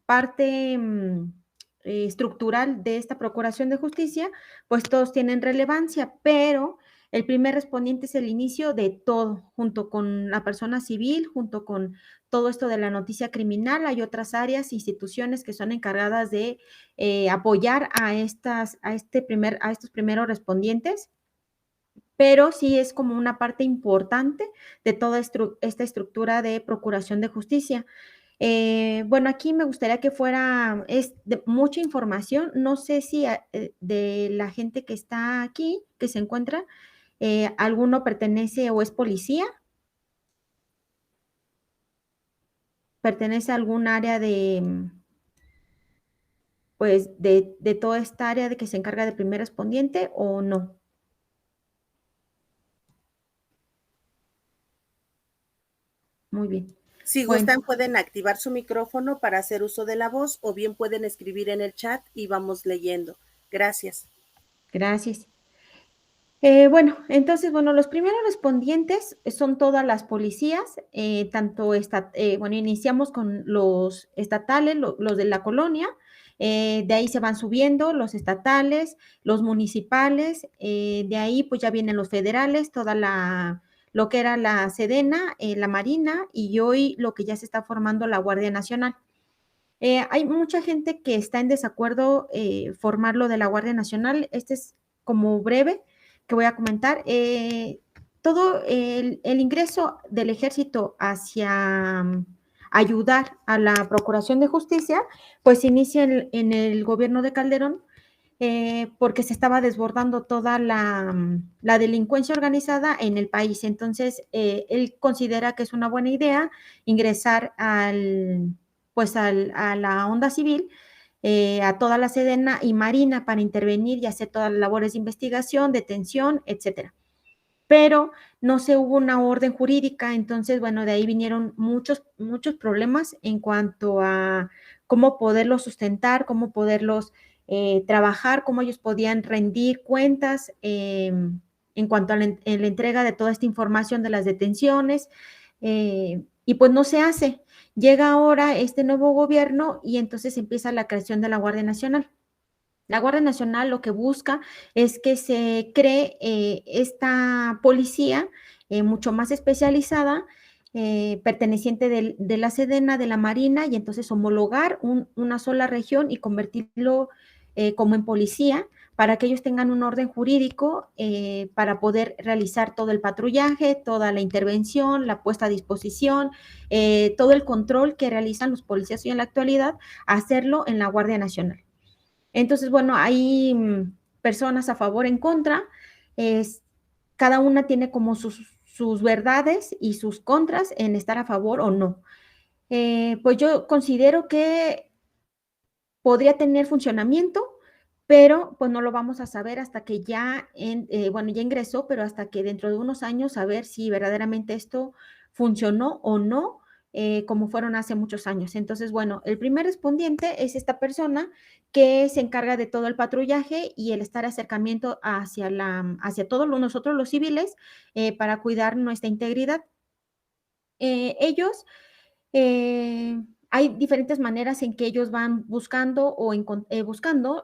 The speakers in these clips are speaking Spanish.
parte estructural de esta Procuración de Justicia, pues todos tienen relevancia, pero el primer respondiente es el inicio de todo, junto con la persona civil, junto con todo esto de la noticia criminal. Hay otras áreas, instituciones que son encargadas de apoyar a estos primeros respondientes, pero sí es como una parte importante de toda esta estructura de procuración de justicia. Bueno, aquí me gustaría que fuera mucha información. No sé si de la gente que está aquí, que se encuentra, alguno pertenece o es policía, pertenece a algún área pues, de toda esta área de que se encarga de primer respondiente o no. Muy bien. Si Bueno, gustan, pueden activar su micrófono para hacer uso de la voz o bien pueden escribir en el chat y vamos leyendo. Gracias. gracias. Bueno, entonces, bueno, los primeros respondientes son todas las policías, bueno, iniciamos con los estatales, los de la colonia, de ahí se van subiendo los estatales, los municipales, de ahí pues ya vienen los federales, lo que era la Sedena, la Marina y hoy lo que ya se está formando la Guardia Nacional. Hay mucha gente que está en desacuerdo formarlo de la Guardia Nacional. Este es como breve que voy a comentar. Todo el ingreso del ejército hacia ayudar a la Procuración de Justicia, pues inicia en el gobierno de Calderón, porque se estaba desbordando toda la delincuencia organizada en el país. Entonces, él considera que es una buena idea ingresar a la onda civil, a toda la Sedena y Marina para intervenir y hacer todas las labores de investigación, detención, etcétera. Pero no se hubo una orden jurídica, entonces, bueno, de ahí vinieron muchos problemas en cuanto a cómo poderlos sustentar, cómo poderlos trabajar, cómo ellos podían rendir cuentas en cuanto a la entrega de toda esta información de las detenciones, y pues no se hace. Llega ahora este nuevo gobierno y entonces empieza la creación de la Guardia Nacional. La Guardia Nacional lo que busca es que se cree esta policía mucho más especializada, perteneciente de la Sedena, de la Marina, y entonces homologar una sola región y convertirlo como en policía para que ellos tengan un orden jurídico para poder realizar todo el patrullaje, toda la intervención, la puesta a disposición, todo el control que realizan los policías hoy en la actualidad, hacerlo en la Guardia Nacional. Entonces, bueno, hay personas a favor, en contra, cada una tiene como sus verdades y sus contras en estar a favor o no. Pues yo considero que podría tener funcionamiento, pero pues no lo vamos a saber hasta que bueno, ya ingresó, pero hasta que dentro de unos años a ver si verdaderamente esto funcionó o no, como fueron hace muchos años. Entonces, bueno, el primer respondiente es esta persona que se encarga de todo el patrullaje y el estar acercamiento hacia todos nosotros los civiles para cuidar nuestra integridad. Ellos hay diferentes maneras en que ellos van buscando buscando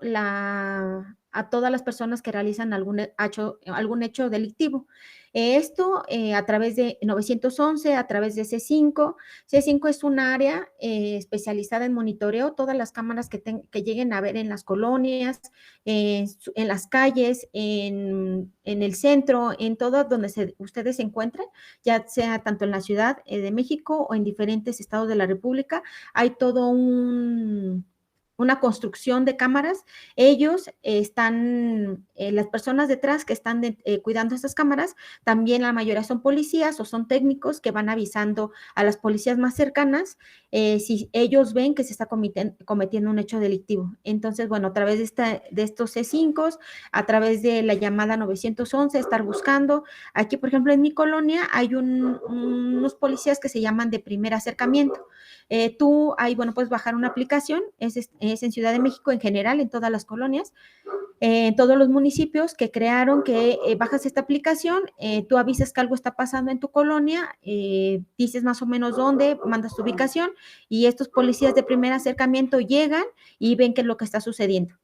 a todas las personas que realizan algún hecho delictivo. Esto a través de 911, a través de C5. C5 es un área especializada en monitoreo, todas las cámaras que lleguen a ver en las colonias, en las calles, en el centro, en todo donde ustedes se encuentren, ya sea tanto en la Ciudad de México o en diferentes estados de la República, hay todo una construcción de cámaras. Ellos están, las personas detrás que están cuidando estas cámaras, también la mayoría son policías o son técnicos que van avisando a las policías más cercanas si ellos ven que se está cometiendo un hecho delictivo. Entonces, bueno, a través de estos C5, a través de la llamada 911, estar buscando. Aquí, por ejemplo, en mi colonia hay unos policías que se llaman de primer acercamiento. Tú ahí, bueno, puedes bajar una aplicación, es en Ciudad de México en general, en todas las colonias, en todos los municipios que crearon que bajas esta aplicación, tú avisas que algo está pasando en tu colonia, dices más o menos dónde, mandas tu ubicación y estos policías de primer acercamiento llegan y ven qué es lo que está sucediendo.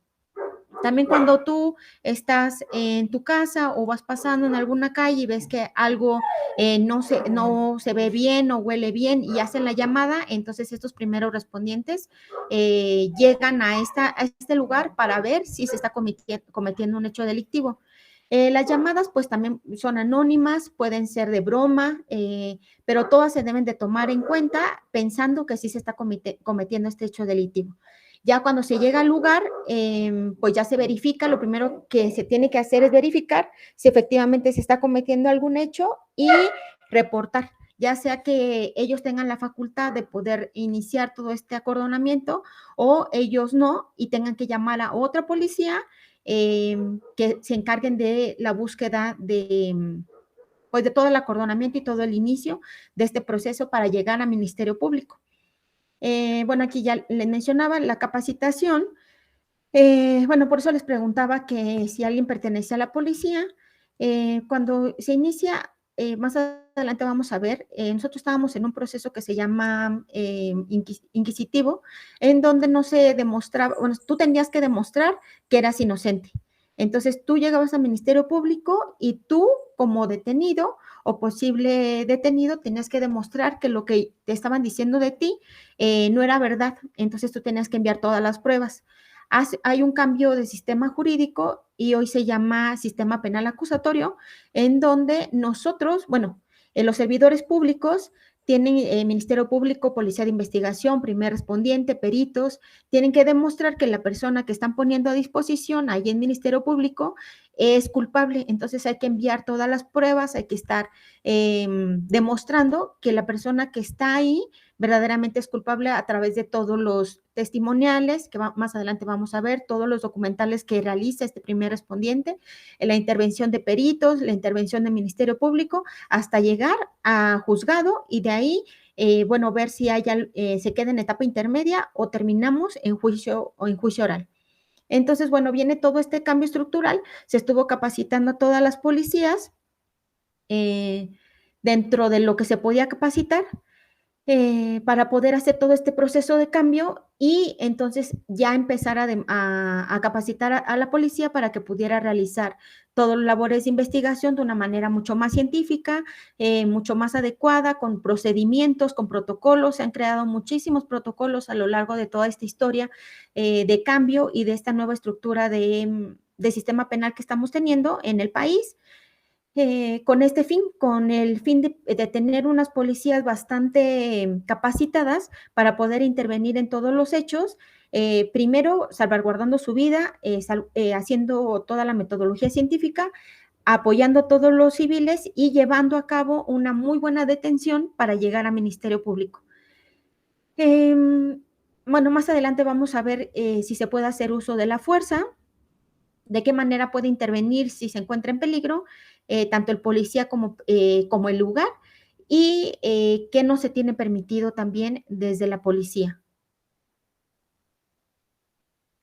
También cuando tú estás en tu casa o vas pasando en alguna calle y ves que algo no se ve bien o huele bien y hacen la llamada, entonces estos primeros respondientes llegan a este lugar para ver si se está cometiendo un hecho delictivo. Las llamadas pues también son anónimas, pueden ser de broma, pero todas se deben de tomar en cuenta pensando que sí se está cometiendo este hecho delictivo. Ya cuando se llega al lugar, pues ya se verifica, lo primero que se tiene que hacer es verificar si efectivamente se está cometiendo algún hecho y reportar, ya sea que ellos tengan la facultad de poder iniciar todo este acordonamiento o ellos no y tengan que llamar a otra policía que se encarguen de la búsqueda pues de todo el acordonamiento y todo el inicio de este proceso para llegar al Ministerio Público. Bueno, aquí ya les mencionaba la capacitación. Bueno, por eso les preguntaba que si alguien pertenece a la policía. Cuando se inicia, más adelante vamos a ver, nosotros estábamos en un proceso que se llama inquisitivo, en donde no se demostraba, bueno, tú tenías que demostrar que eras inocente. Entonces tú llegabas al Ministerio Público y tú, como detenido o posible detenido, tenías que demostrar que lo que te estaban diciendo de ti no era verdad. Entonces tú tenías que enviar todas las pruebas. Hay un cambio de sistema jurídico y hoy se llama sistema penal acusatorio, en donde nosotros, bueno, los servidores públicos tienen Ministerio Público, Policía de Investigación, primer respondiente, peritos, tienen que demostrar que la persona que están poniendo a disposición ahí en Ministerio Público es culpable. Entonces hay que enviar todas las pruebas, hay que estar demostrando que la persona que está ahí verdaderamente es culpable a través de todos los testimoniales, que más adelante vamos a ver, todos los documentales que realiza este primer respondiente, la intervención de peritos, la intervención del Ministerio Público, hasta llegar a juzgado y de ahí, bueno, ver si se queda en etapa intermedia o terminamos en juicio oral. Entonces, bueno, viene todo este cambio estructural, se estuvo capacitando a todas las policías dentro de lo que se podía capacitar, para poder hacer todo este proceso de cambio y entonces ya empezar a capacitar a la policía para que pudiera realizar todas las labores de investigación de una manera mucho más científica, mucho más adecuada, con procedimientos, con protocolos. Se han creado muchísimos protocolos a lo largo de toda esta historia de cambio y de esta nueva estructura de sistema penal que estamos teniendo en el país. Con este fin, con el fin de tener unas policías bastante capacitadas para poder intervenir en todos los hechos, primero salvaguardando su vida, haciendo toda la metodología científica, apoyando a todos los civiles y llevando a cabo una muy buena detención para llegar al Ministerio Público. Bueno, más adelante vamos a ver si se puede hacer uso de la fuerza, de qué manera puede intervenir si se encuentra en peligro, tanto el policía como el lugar, y qué no se tiene permitido también desde la policía.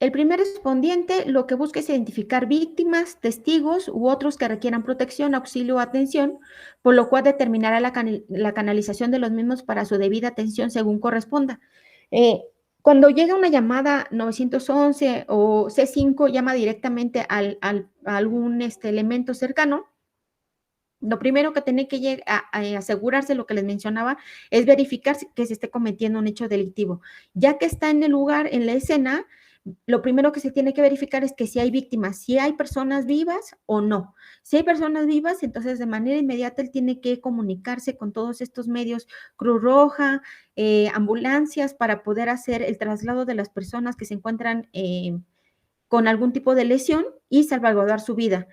El primer respondiente lo que busca es identificar víctimas, testigos u otros que requieran protección, auxilio o atención, por lo cual determinará la canalización de los mismos para su debida atención según corresponda. Cuando llega una llamada 911 o C5, llama directamente a algún elemento cercano. Lo primero que tiene que asegurarse, lo que les mencionaba, es verificar que se esté cometiendo un hecho delictivo. Ya que está en el lugar, en la escena, lo primero que se tiene que verificar es que si hay víctimas, si hay personas vivas o no. Si hay personas vivas, entonces de manera inmediata él tiene que comunicarse con todos estos medios, Cruz Roja, ambulancias, para poder hacer el traslado de las personas que se encuentran con algún tipo de lesión y salvaguardar su vida.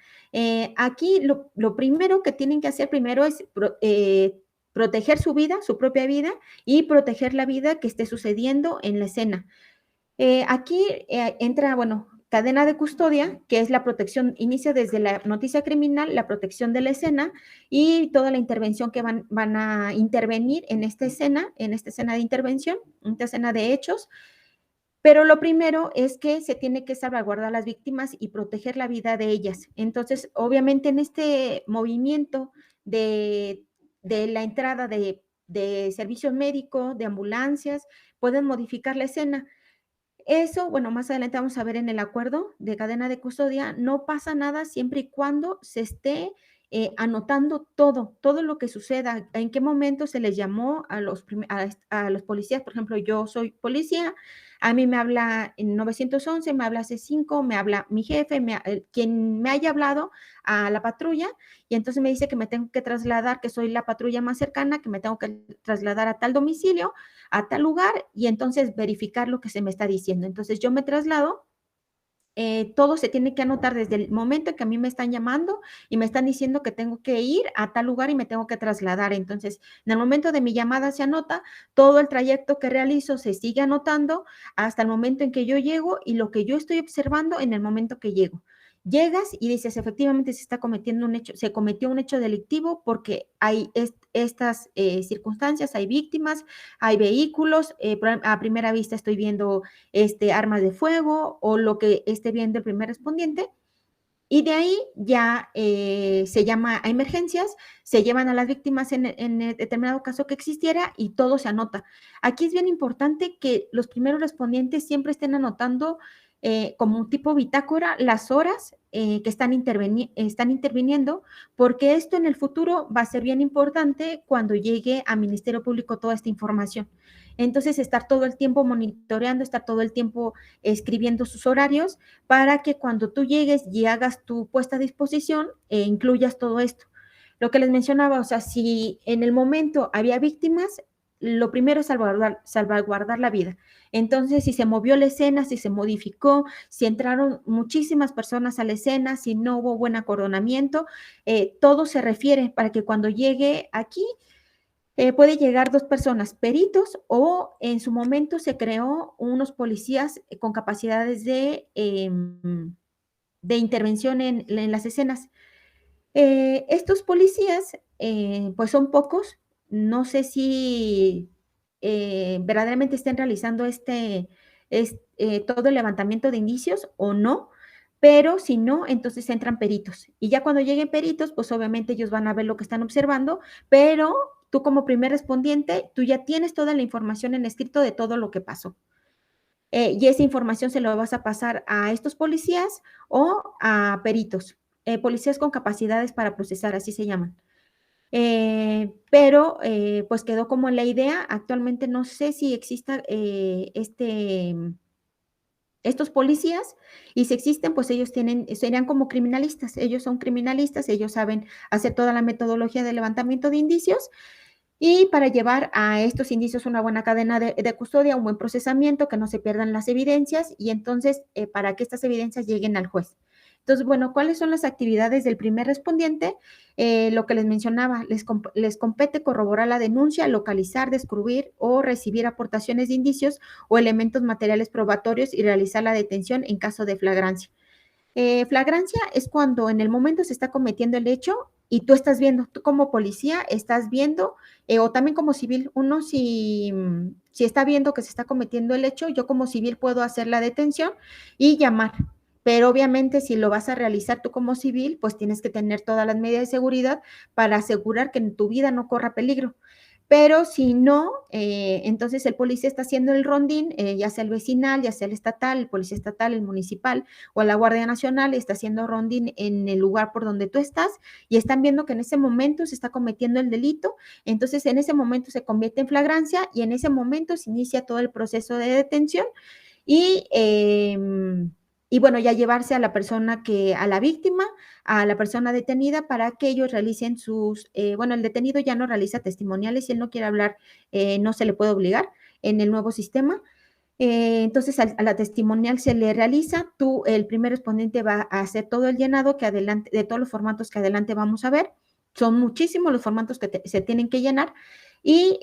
Aquí lo primero que tienen que hacer primero es proteger su vida, su propia vida, y proteger la vida que esté sucediendo en la escena. Aquí entra, bueno, cadena de custodia, que es la protección, inicia desde la noticia criminal, la protección de la escena y toda la intervención que van a intervenir en esta escena de intervención, en esta escena de hechos. Pero lo primero es que se tiene que salvaguardar a las víctimas y proteger la vida de ellas. Entonces, obviamente en este movimiento de la entrada de servicios médicos, de ambulancias, pueden modificar la escena. Eso, bueno, más adelante vamos a ver en el acuerdo de cadena de custodia, no pasa nada siempre y cuando se esté anotando todo lo que suceda, en qué momento se les llamó a los policías. Por ejemplo, yo soy policía, a mí me habla en 911, me habla C5, me habla mi jefe, quien me haya hablado a la patrulla, y entonces me dice que me tengo que trasladar, que soy la patrulla más cercana, que me tengo que trasladar a tal domicilio, a tal lugar, y entonces verificar lo que se me está diciendo. Entonces yo me traslado, todo se tiene que anotar desde el momento que a mí me están llamando y me están diciendo que tengo que ir a tal lugar y me tengo que trasladar. Entonces, en el momento de mi llamada se anota, todo el trayecto que realizo se sigue anotando hasta el momento en que yo llego y lo que yo estoy observando en el momento que llego. Llegas y dices, efectivamente se está cometiendo un hecho, se cometió un hecho delictivo porque hay estas circunstancias, hay víctimas, hay vehículos, a primera vista estoy viendo armas de fuego o lo que esté viendo el primer respondiente. Y de ahí ya se llama a emergencias, se llevan a las víctimas en el determinado caso que existiera y todo se anota. Aquí es bien importante que los primeros respondientes siempre estén anotando como un tipo bitácora las horas que están interviniendo, porque esto en el futuro va a ser bien importante cuando llegue a Ministerio Público toda esta información. Entonces, estar todo el tiempo monitoreando, estar todo el tiempo escribiendo sus horarios para que cuando tú llegues y hagas tu puesta a disposición, incluyas todo esto. Lo que les mencionaba, o sea, si en el momento había víctimas, lo primero es salvaguardar la vida. Entonces, si se movió la escena, si se modificó, si entraron muchísimas personas a la escena, si no hubo buen acordonamiento, todo se refiere para que cuando llegue aquí, puede llegar 2 personas, peritos, o en su momento se creó unos policías con capacidades de intervención en las escenas. Estos policías, pues son pocos, no sé si verdaderamente estén realizando todo el levantamiento de indicios o no, pero si no, entonces entran peritos. Y ya cuando lleguen peritos, pues obviamente ellos van a ver lo que están observando, pero tú como primer respondiente, tú ya tienes toda la información en escrito de todo lo que pasó. Y esa información se lo vas a pasar a estos policías o a peritos, policías con capacidades para procesar, así se llaman. Pero pues quedó como la idea. Actualmente no sé si exista estos policías, y si existen, pues ellos serían como criminalistas. Ellos son criminalistas, ellos saben hacer toda la metodología de levantamiento de indicios y para llevar a estos indicios una buena cadena de custodia, un buen procesamiento, que no se pierdan las evidencias y entonces para que estas evidencias lleguen al juez. Entonces, bueno, ¿cuáles son las actividades del primer respondiente? Lo que les mencionaba, les compete corroborar la denuncia, localizar, descubrir o recibir aportaciones de indicios o elementos materiales probatorios y realizar la detención en caso de flagrancia. Flagrancia es cuando en el momento se está cometiendo el hecho y tú estás viendo, tú como policía estás viendo, o también como civil, uno si está viendo que se está cometiendo el hecho, yo como civil puedo hacer la detención y llamar. Pero obviamente si lo vas a realizar tú como civil, pues tienes que tener todas las medidas de seguridad para asegurar que tu vida no corra peligro. Pero si no, entonces el policía está haciendo el rondín, ya sea el vecinal, ya sea el estatal, el policía estatal, el municipal o la Guardia Nacional, está haciendo rondín en el lugar por donde tú estás y están viendo que en ese momento se está cometiendo el delito, entonces en ese momento se convierte en flagrancia y en ese momento se inicia todo el proceso de detención y, y bueno, ya llevarse a la persona a la víctima, a la persona detenida para que ellos realicen bueno, el detenido ya no realiza testimoniales, si él no quiere hablar, no se le puede obligar en el nuevo sistema. Entonces, a la testimonial se le realiza, el primer respondiente va a hacer todo el llenado de todos los formatos que adelante vamos a ver. Son muchísimos los formatos que se tienen que llenar y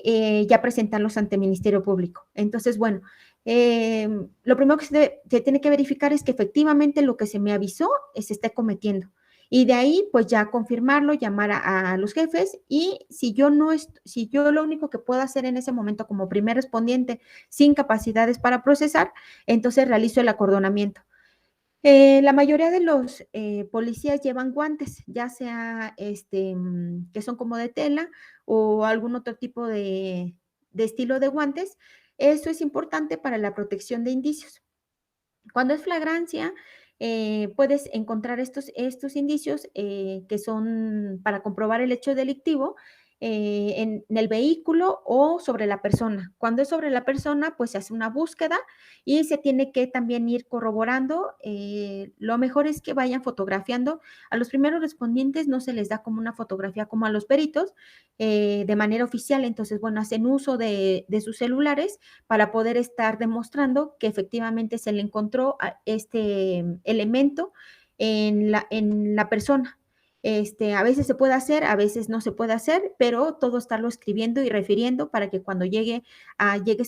ya presentarlos ante el Ministerio Público. Entonces, bueno, lo primero que se tiene que verificar es que efectivamente lo que se me avisó se esté cometiendo. Y de ahí, pues ya confirmarlo, llamar a los jefes y si yo lo único que puedo hacer en ese momento como primer respondiente sin capacidades para procesar, entonces realizo el acordonamiento. La mayoría de los policías llevan guantes, ya sea que son como de tela o algún otro tipo de estilo de guantes. Eso es importante para la protección de indicios. Cuando es flagrancia, puedes encontrar estos indicios que son para comprobar el hecho delictivo en el vehículo o sobre la persona. Cuando es sobre la persona, pues se hace una búsqueda y se tiene que también ir corroborando. Lo mejor es que vayan fotografiando. A los primeros respondientes no se les da como una fotografía como a los peritos de manera oficial. Entonces, bueno, hacen uso de sus celulares para poder estar demostrando que efectivamente se le encontró este elemento en la persona. A veces se puede hacer, a veces no se puede hacer, pero todo estarlo escribiendo y refiriendo para que cuando llegues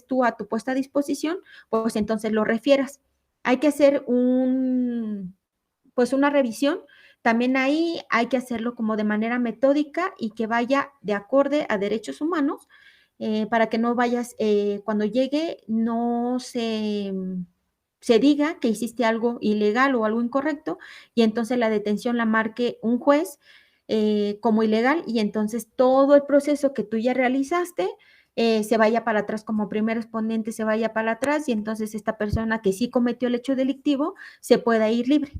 tú a tu puesta a disposición, pues entonces lo refieras. Hay que hacer pues una revisión. También ahí hay que hacerlo como de manera metódica y que vaya de acorde a derechos humanos para que no vayas, cuando llegue, no se diga que hiciste algo ilegal o algo incorrecto y entonces la detención la marque un juez como ilegal y entonces todo el proceso que tú ya realizaste se vaya para atrás como primer respondiente, se vaya para atrás y entonces esta persona que sí cometió el hecho delictivo se pueda ir libre.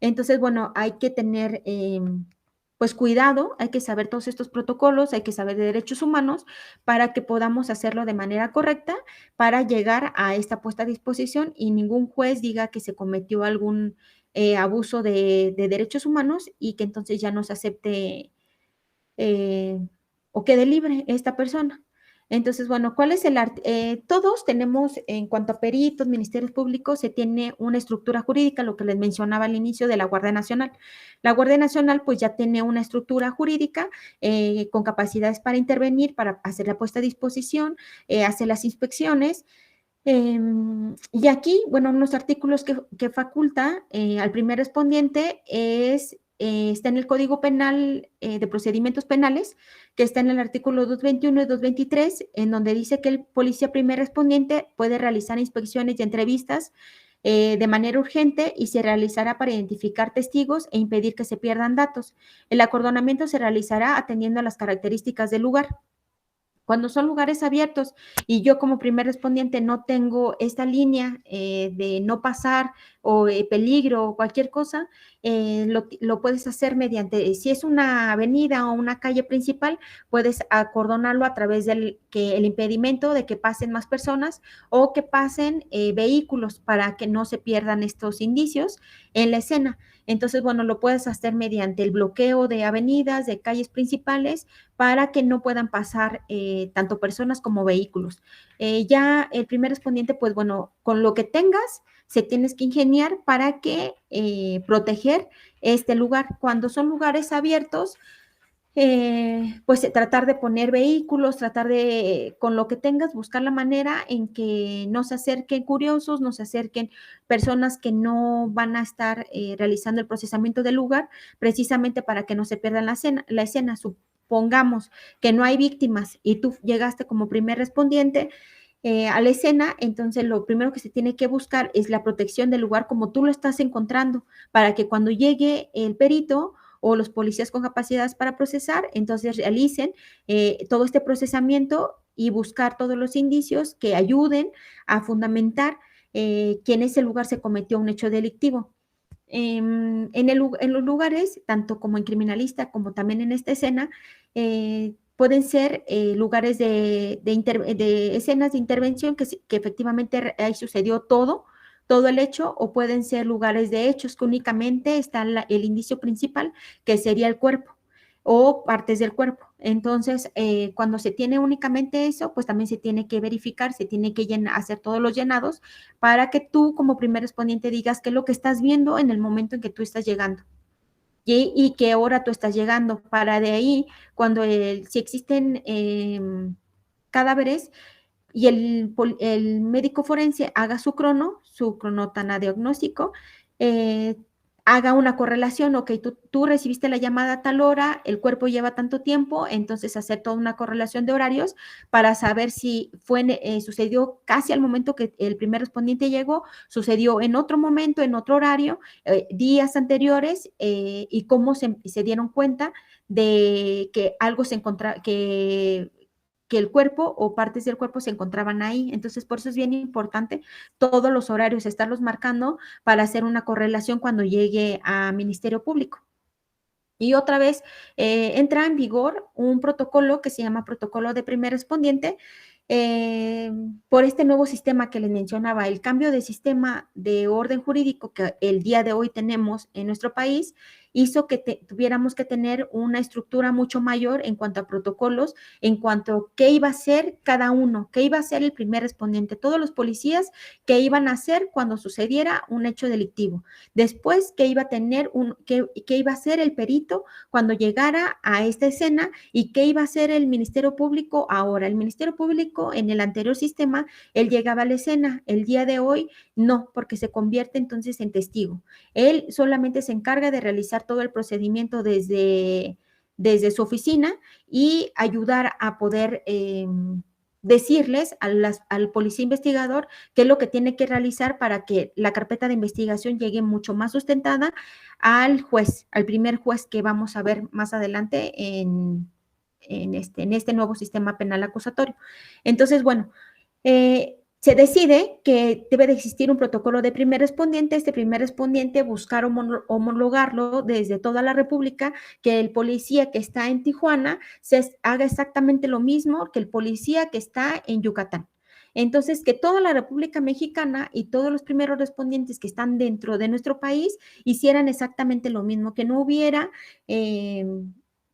Entonces, bueno, hay que tener pues cuidado, hay que saber todos estos protocolos, hay que saber de derechos humanos para que podamos hacerlo de manera correcta para llegar a esta puesta a disposición y ningún juez diga que se cometió algún abuso de derechos humanos y que entonces ya no se acepte eh, o quede libre esta persona. Entonces, bueno, ¿cuál es todos tenemos, en cuanto a peritos, ministerios públicos, se tiene una estructura jurídica, lo que les mencionaba al inicio de la Guardia Nacional. La Guardia Nacional, pues ya tiene una estructura jurídica con capacidades para intervenir, para hacer la puesta a disposición, hacer las inspecciones. Y aquí, bueno, unos artículos que faculta al primer respondiente está en el Código Penal de Procedimientos Penales, que está en el artículo 221 y 223, en donde dice que el policía primer respondiente puede realizar inspecciones y entrevistas de manera urgente y se realizará para identificar testigos e impedir que se pierdan datos. El acordonamiento se realizará atendiendo a las características del lugar. Cuando son lugares abiertos y yo como primer respondiente no tengo esta línea de no pasar o peligro o cualquier cosa, lo puedes hacer mediante, si es una avenida o una calle principal, puedes acordonarlo a través del que el impedimento de que pasen más personas o que pasen vehículos para que no se pierdan estos indicios en la escena. Entonces, bueno, lo puedes hacer mediante el bloqueo de avenidas, de calles principales, para que no puedan pasar tanto personas como vehículos. Ya el primer respondiente, pues bueno, con lo que tengas, se tienes que ingeniar para que proteger este lugar. Cuando son lugares abiertos, pues tratar de poner vehículos, tratar de, con lo que tengas, buscar la manera en que no se acerquen curiosos, no se acerquen personas que no van a estar realizando el procesamiento del lugar, precisamente para que no se pierdan la escena. Supongamos que no hay víctimas y tú llegaste como primer respondiente a la escena, entonces lo primero que se tiene que buscar es la protección del lugar como tú lo estás encontrando, para que cuando llegue el perito o los policías con capacidades para procesar, entonces realicen todo este procesamiento y buscar todos los indicios que ayuden a fundamentar que en ese lugar se cometió un hecho delictivo. En los lugares, tanto como en criminalista como también en esta escena, pueden ser lugares de escenas de intervención que efectivamente ahí sucedió todo el hecho, o pueden ser lugares de hechos que únicamente está el indicio principal, que sería el cuerpo o partes del cuerpo. Entonces, cuando se tiene únicamente eso, pues también se tiene que verificar, se tiene que hacer todos los llenados para que tú como primer respondiente digas qué es lo que estás viendo en el momento en que tú estás llegando y qué hora tú estás llegando. Para de ahí, si existen cadáveres y el médico forense haga su cronotana diagnóstico, haga una correlación, ok, tú recibiste la llamada a tal hora, el cuerpo lleva tanto tiempo, entonces hacer toda una correlación de horarios para saber si sucedió casi al momento que el primer respondiente llegó, sucedió en otro momento, en otro horario, días anteriores, y cómo se dieron cuenta de que algo se encontraba, que el cuerpo o partes del cuerpo se encontraban ahí. Entonces, por eso es bien importante todos los horarios, estarlos marcando para hacer una correlación cuando llegue a Ministerio Público. Y otra vez entra en vigor un protocolo que se llama protocolo de primer respondiente, por este nuevo sistema que les mencionaba, el cambio de sistema de orden jurídico que el día de hoy tenemos en nuestro país hizo que tuviéramos que tener una estructura mucho mayor en cuanto a protocolos, en cuanto a qué iba a ser cada uno, qué iba a ser el primer respondiente, todos los policías, qué iban a hacer cuando sucediera un hecho delictivo. Después, qué iba a tener qué iba a hacer el perito cuando llegara a esta escena y qué iba a hacer el Ministerio Público ahora. El Ministerio Público en el anterior sistema, él llegaba a la escena. El día de hoy no, porque se convierte entonces en testigo. Él solamente se encarga de realizar todo el procedimiento desde su oficina y ayudar a poder decirles al policía investigador qué es lo que tiene que realizar para que la carpeta de investigación llegue mucho más sustentada al juez, al primer juez que vamos a ver más adelante en este nuevo sistema penal acusatorio. Entonces, bueno, se decide que debe de existir un protocolo de primer respondiente. Este primer respondiente buscar homologarlo desde toda la República, que el policía que está en Tijuana haga exactamente lo mismo que el policía que está en Yucatán. Entonces, que toda la República Mexicana y todos los primeros respondientes que están dentro de nuestro país hicieran exactamente lo mismo, que no hubiera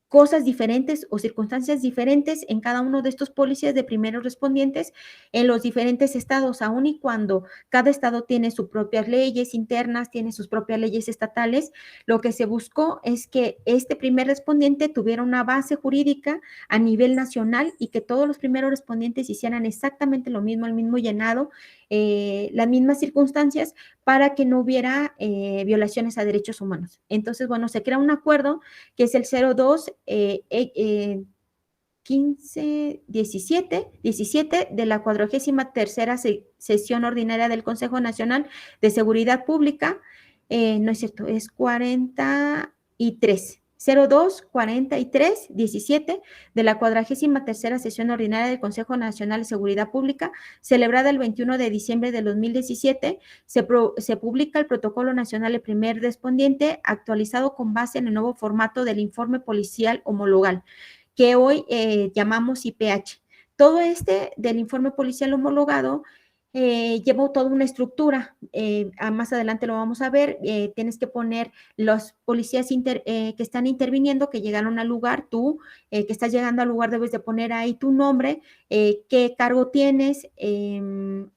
cosas diferentes o circunstancias diferentes en cada uno de estos policías de primeros respondientes en los diferentes estados, aun y cuando cada estado tiene sus propias leyes internas, tiene sus propias leyes estatales. Lo que se buscó es que este primer respondiente tuviera una base jurídica a nivel nacional y que todos los primeros respondientes hicieran exactamente lo mismo, el mismo llenado, las mismas circunstancias, para que no hubiera violaciones a derechos humanos. Entonces, bueno, se crea un acuerdo que es el 02 15, 17 de la 43ª sesión ordinaria del Consejo Nacional de Seguridad Pública. No es cierto, es 43. 02 43 17 de la 43ª sesión ordinaria del Consejo Nacional de Seguridad Pública, celebrada el 21 de diciembre de 2017, se publica el Protocolo Nacional de Primer Respondiente, actualizado con base en el nuevo formato del Informe Policial Homologal, que hoy llamamos IPH. Todo del informe policial homologado lleva toda una estructura. Más adelante lo vamos a ver. Tienes que poner los policías que están interviniendo, que llegaron al lugar. Tú, que estás llegando al lugar, debes de poner ahí tu nombre, qué cargo tienes, el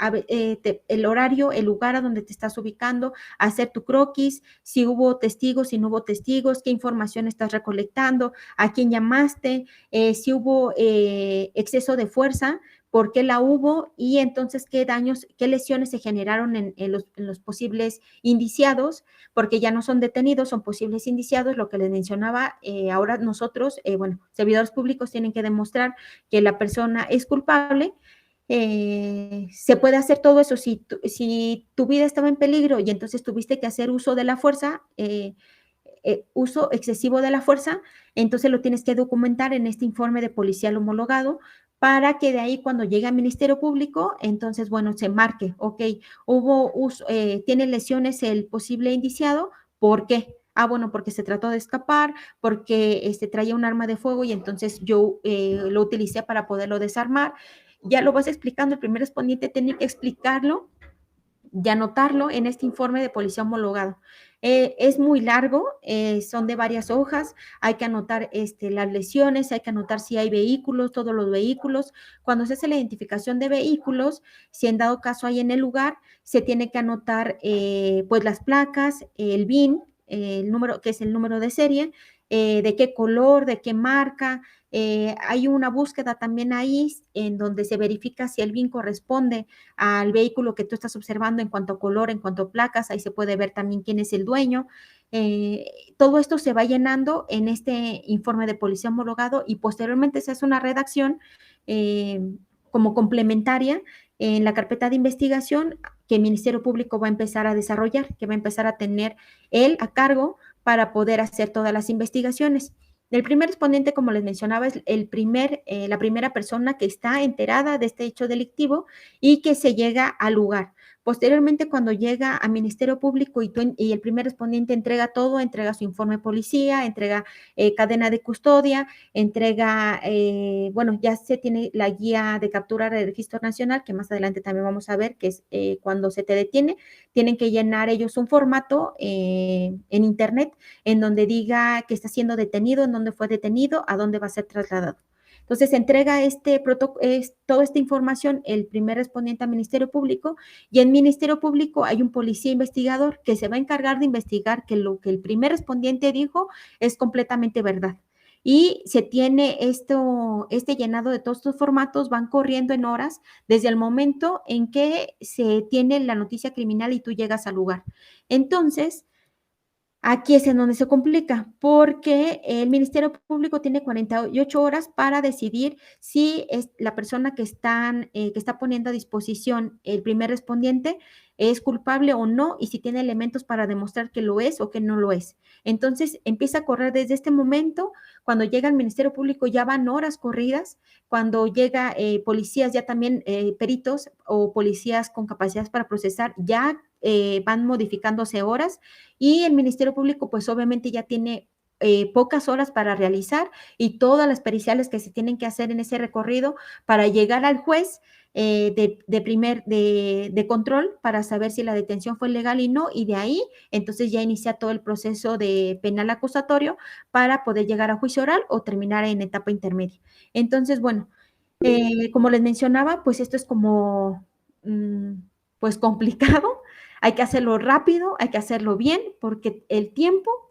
horario, el lugar a donde te estás ubicando, hacer tu croquis, si hubo testigos, si no hubo testigos, qué información estás recolectando, a quién llamaste, si hubo exceso de fuerza, por qué la hubo y entonces qué daños, qué lesiones se generaron en los posibles indiciados, porque ya no son detenidos, son posibles indiciados, lo que les mencionaba. Ahora nosotros, bueno, servidores públicos tienen que demostrar que la persona es culpable. Se puede hacer todo eso si tu vida estaba en peligro y entonces tuviste que hacer uso de la fuerza, uso excesivo de la fuerza, entonces lo tienes que documentar en este informe de policial homologado, para que de ahí cuando llegue al Ministerio Público, entonces, bueno, se marque, ok, hubo uso, tiene lesiones el posible indiciado, ¿por qué? Ah, bueno, porque se trató de escapar, porque traía un arma de fuego y entonces yo lo utilicé para poderlo desarmar. Ya lo vas explicando, el primer respondiente tiene que explicarlo y anotarlo en este informe de policía homologado. Es muy largo, son de varias hojas, hay que anotar las lesiones, hay que anotar si hay vehículos, todos los vehículos. Cuando se hace la identificación de vehículos, si en dado caso hay en el lugar, se tiene que anotar pues las placas, el VIN, el número, que es el número de serie, de qué color, de qué marca. Hay una búsqueda también ahí en donde se verifica si el VIN corresponde al vehículo que tú estás observando en cuanto a color, en cuanto a placas. Ahí se puede ver también quién es el dueño. Todo esto se va llenando en este informe de policía homologado y posteriormente se hace una redacción como complementaria en la carpeta de investigación que el Ministerio Público va a empezar a desarrollar, que va a empezar a tener él a cargo para poder hacer todas las investigaciones. El primer respondiente, como les mencionaba, es la primera persona que está enterada de este hecho delictivo y que se llega al lugar. Posteriormente, cuando llega a Ministerio Público y el primer respondiente entrega todo, entrega su informe de policía, entrega cadena de custodia, entrega, bueno, ya se tiene la guía de captura del Registro Nacional, que más adelante también vamos a ver, que es cuando se te detiene, tienen que llenar ellos un formato en internet en donde diga que está siendo detenido, en dónde fue detenido, a dónde va a ser trasladado. Entonces, entrega toda esta información el primer respondiente al Ministerio Público y en Ministerio Público hay un policía investigador que se va a encargar de investigar que lo que el primer respondiente dijo es completamente verdad. Y se tiene este llenado de todos estos formatos, van corriendo en horas desde el momento en que se tiene la noticia criminal y tú llegas al lugar. Entonces, aquí es en donde se complica, porque el Ministerio Público tiene 48 horas para decidir si es la persona que está poniendo a disposición el primer respondiente es culpable o no, y si tiene elementos para demostrar que lo es o que no lo es. Entonces, empieza a correr desde este momento. Cuando llega al Ministerio Público ya van horas corridas. Cuando llega policías, ya también peritos o policías con capacidades para procesar, ya van modificándose horas y el Ministerio Público pues obviamente ya tiene pocas horas para realizar y todas las periciales que se tienen que hacer en ese recorrido para llegar al juez de control para saber si la detención fue legal y no, y de ahí entonces ya inicia todo el proceso de penal acusatorio para poder llegar a juicio oral o terminar en etapa intermedia. Entonces, bueno, como les mencionaba, pues esto es como, pues complicado, hay que hacerlo rápido, hay que hacerlo bien, porque el tiempo,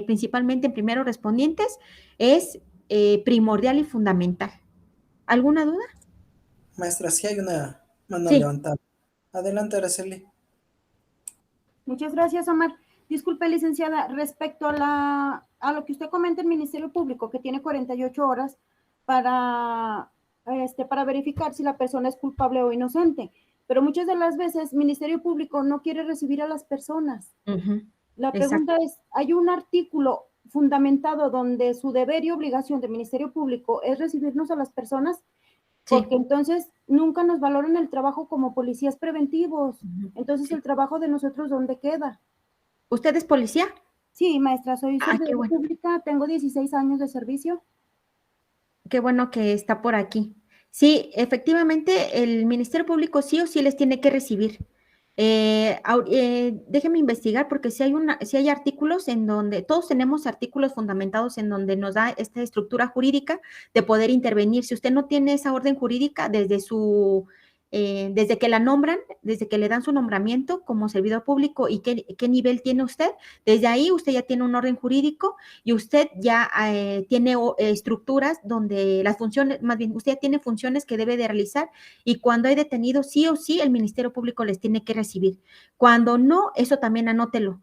principalmente en primeros respondientes, es primordial y fundamental. ¿Alguna duda? Maestra, sí hay una mano Sí. levantada. Adelante, Araceli. Muchas gracias, Omar. Disculpe, licenciada, respecto a lo que usted comenta el Ministerio Público, que tiene 48 horas para verificar si la persona es culpable o inocente, pero muchas de las veces el Ministerio Público no quiere recibir a las personas. La pregunta es, ¿hay un artículo fundamentado donde su deber y obligación del Ministerio Público es recibirnos a las personas? Porque entonces nunca nos valoran el trabajo como policías preventivos. Entonces, ¿el trabajo de nosotros dónde queda? ¿Usted es policía? Sí, maestra, soy servidora pública, tengo 16 años de servicio. Qué bueno que está por aquí. Sí, efectivamente, el Ministerio Público sí o sí les tiene que recibir. Déjeme investigar porque si hay artículos en donde, todos tenemos artículos fundamentados en donde nos da esta estructura jurídica de poder intervenir. Si usted no tiene esa orden jurídica desde que la nombran, desde que le dan su nombramiento como servidor público y qué nivel tiene usted, desde ahí usted ya tiene un orden jurídico y usted ya tiene estructuras donde las funciones, más bien, usted ya tiene funciones que debe de realizar y cuando hay detenidos, sí o sí, el Ministerio Público les tiene que recibir. Cuando no, eso también anótelo.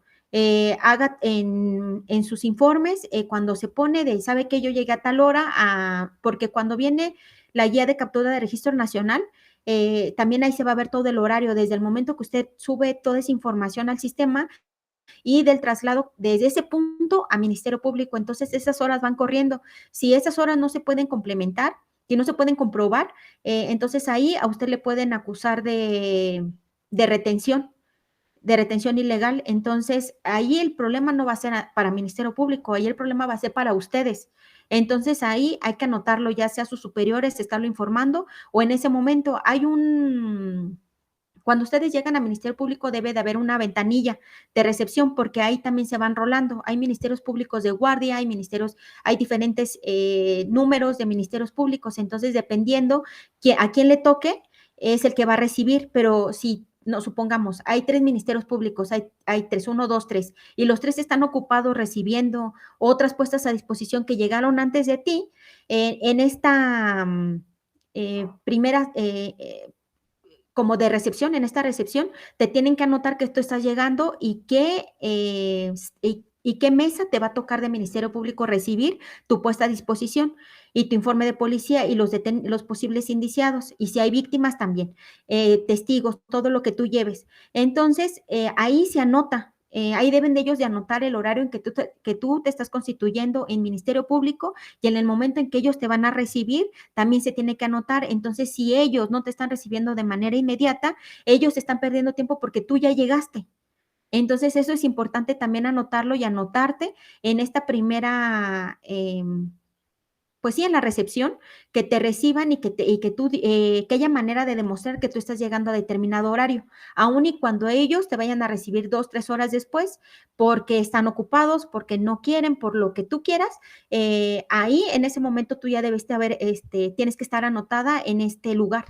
Haga en sus informes, cuando se pone sabe que yo llegué a tal hora, porque cuando viene la guía de captura de registro nacional, también ahí se va a ver todo el horario, desde el momento que usted sube toda esa información al sistema y del traslado desde ese punto a Ministerio Público. Entonces, esas horas van corriendo. Si esas horas no se pueden complementar, si no se pueden comprobar, entonces ahí a usted le pueden acusar de retención ilegal. Entonces, ahí el problema no va a ser para Ministerio Público, ahí el problema va a ser para ustedes. Entonces, ahí hay que anotarlo, ya sea a sus superiores, estarlo informando, o en ese momento cuando ustedes llegan a Ministerio Público debe de haber una ventanilla de recepción porque ahí también se van rolando. Hay ministerios públicos de guardia, hay diferentes números de ministerios públicos, entonces dependiendo a quién le toque es el que va a recibir, pero si no, supongamos, hay 3 ministerios públicos, hay 3, 1, 2, 3, y los 3 están ocupados recibiendo otras puestas a disposición que llegaron antes de ti, en esta primera como de recepción, en esta recepción, te tienen que anotar que tú estás llegando y qué mesa te va a tocar de Ministerio Público recibir tu puesta a disposición y tu informe de policía y los posibles indiciados, y si hay víctimas también, testigos, todo lo que tú lleves. Entonces, ahí se anota. Ahí deben de ellos de anotar el horario en que tú te estás constituyendo en Ministerio Público, y en el momento en que ellos te van a recibir, también se tiene que anotar. Entonces, si ellos no te están recibiendo de manera inmediata, ellos están perdiendo tiempo porque tú ya llegaste. Entonces, eso es importante también anotarlo y anotarte en esta primera, pues sí, en la recepción, que te reciban y que haya manera de demostrar que tú estás llegando a determinado horario, aun y cuando ellos te vayan a recibir 2, 3 horas después, porque están ocupados, porque no quieren, por lo que tú quieras, ahí en ese momento tú ya debes de haber, tienes que estar anotada en este lugar.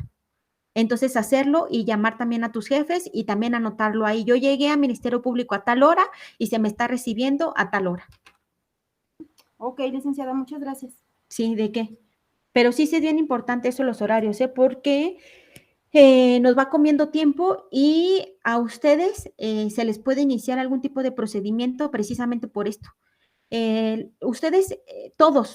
Entonces, hacerlo y llamar también a tus jefes y también anotarlo ahí. Yo llegué a Ministerio Público a tal hora y se me está recibiendo a tal hora. Ok, licenciada, muchas gracias. Sí, ¿de qué? Pero sí es bien importante eso, los horarios, porque nos va comiendo tiempo y a ustedes se les puede iniciar algún tipo de procedimiento precisamente por esto. Ustedes,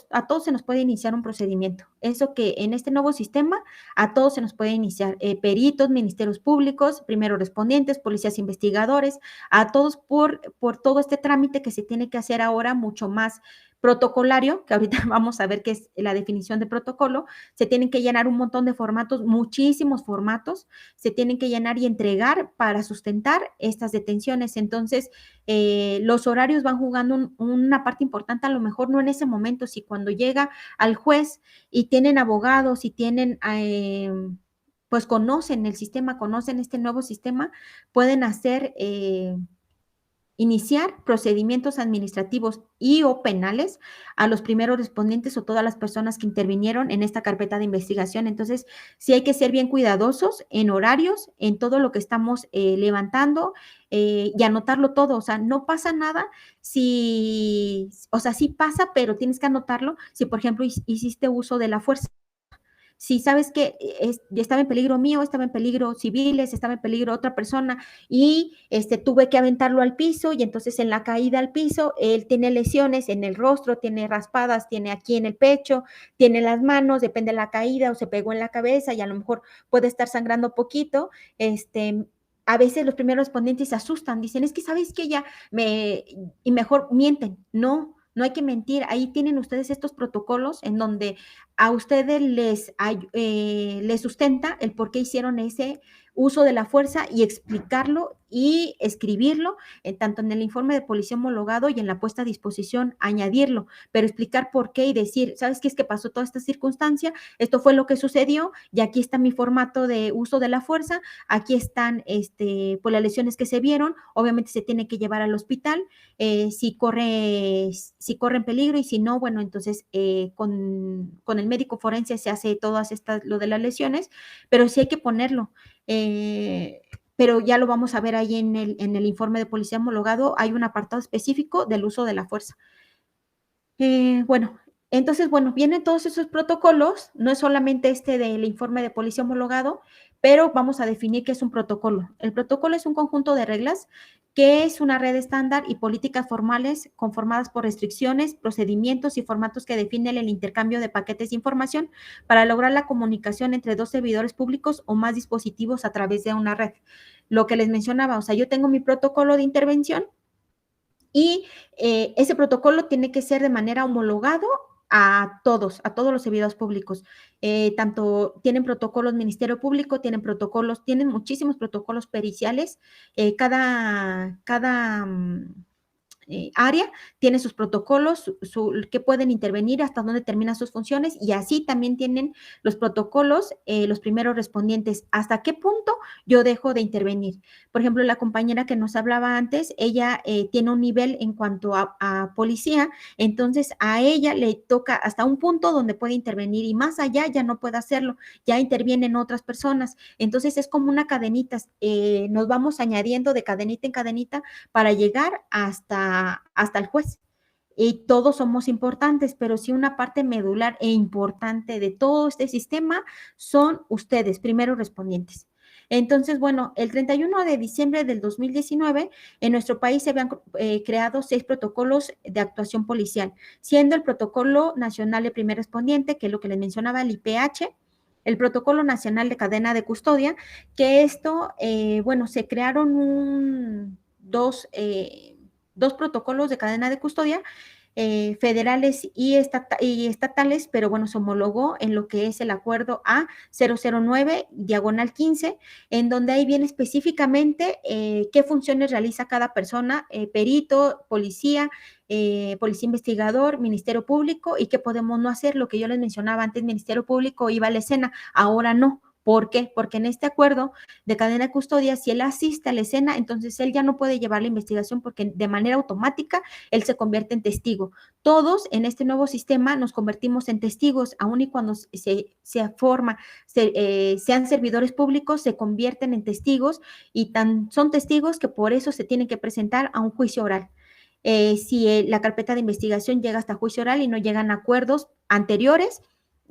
a todos se nos puede iniciar un procedimiento. Eso que en este nuevo sistema, a todos se nos puede iniciar, peritos, ministerios públicos, primeros respondientes, policías investigadores, a todos por todo este trámite que se tiene que hacer ahora mucho más protocolario, que ahorita vamos a ver qué es la definición de protocolo. Se tienen que llenar un montón de formatos, muchísimos formatos, se tienen que llenar y entregar para sustentar estas detenciones. Entonces, los horarios van jugando una parte importante, a lo mejor no en ese momento, si cuando llega al juez y tienen abogados y tienen, pues conocen el sistema, conocen este nuevo sistema, pueden iniciar procedimientos administrativos y o penales a los primeros respondientes o todas las personas que intervinieron en esta carpeta de investigación. Entonces, sí hay que ser bien cuidadosos en horarios, en todo lo que estamos levantando y anotarlo todo. O sea, no pasa nada sí pasa, pero tienes que anotarlo si, por ejemplo, hiciste uso de la fuerza. Si sabes que estaba en peligro mío, estaba en peligro civiles, estaba en peligro otra persona y tuve que aventarlo al piso, y entonces en la caída al piso, él tiene lesiones en el rostro, tiene raspadas, tiene aquí en el pecho, tiene las manos, depende de la caída, o se pegó en la cabeza y a lo mejor puede estar sangrando poquito. A veces los primeros respondientes se asustan, dicen, es que sabes que y mejor mienten. No, no hay que mentir. Ahí tienen ustedes estos protocolos en donde a ustedes les sustenta el por qué hicieron ese uso de la fuerza, y explicarlo y escribirlo, tanto en el informe de policía homologado y en la puesta a disposición, añadirlo, pero explicar por qué y decir, ¿sabes qué? Es que pasó toda esta circunstancia, esto fue lo que sucedió y aquí está mi formato de uso de la fuerza, aquí están pues las lesiones que se vieron, obviamente se tiene que llevar al hospital, si corre en peligro, y si no, bueno, entonces con el médico forense se hace todas estas, lo de las lesiones, pero sí hay que ponerlo. Pero ya lo vamos a ver ahí en el informe de policía homologado, hay un apartado específico del uso de la fuerza. Bueno, entonces, bueno, vienen todos esos protocolos, no es solamente del informe de policía homologado, pero vamos a definir qué es un protocolo. El protocolo es un conjunto de reglas que es una red estándar y políticas formales conformadas por restricciones, procedimientos y formatos que definen el intercambio de paquetes de información para lograr la comunicación entre dos servidores públicos o más dispositivos a través de una red. Lo que les mencionaba, o sea, yo tengo mi protocolo de intervención y ese protocolo tiene que ser de manera homologado a todos los servidores públicos. Tanto tienen protocolos Ministerio Público, tienen muchísimos protocolos periciales. Cada área tiene sus protocolos, que pueden intervenir, hasta dónde terminan sus funciones, y así también tienen los protocolos, los primeros respondientes, hasta qué punto yo dejo de intervenir. Por ejemplo, la compañera que nos hablaba antes, ella tiene un nivel en cuanto a policía, entonces a ella le toca hasta un punto donde puede intervenir, y más allá ya no puede hacerlo, ya intervienen otras personas. Entonces es como una cadenita, nos vamos añadiendo de cadenita en cadenita para llegar hasta el juez. Y todos somos importantes, pero sí una parte medular e importante de todo este sistema son ustedes, primeros respondientes. Entonces, bueno, el 31 de diciembre del 2019, en nuestro país se habían creado 6 protocolos de actuación policial, siendo el Protocolo Nacional de Primer Respondiente, que es lo que les mencionaba, el IPH, el Protocolo Nacional de Cadena de Custodia, que esto, bueno, se crearon dos protocolos de cadena de custodia, federales y estatales, pero bueno, se homologó en lo que es el acuerdo A009/15, en donde ahí viene específicamente qué funciones realiza cada persona, perito, policía investigador, Ministerio Público, y qué podemos no hacer. Lo que yo les mencionaba antes, Ministerio Público iba a la escena, ahora no. ¿Por qué? Porque en este acuerdo de cadena de custodia, si él asiste a la escena, entonces él ya no puede llevar la investigación porque de manera automática él se convierte en testigo. Todos en este nuevo sistema nos convertimos en testigos, aun y cuando sean servidores públicos, se convierten en testigos y son testigos que por eso se tienen que presentar a un juicio oral. Si la carpeta de investigación llega hasta juicio oral y no llegan a acuerdos anteriores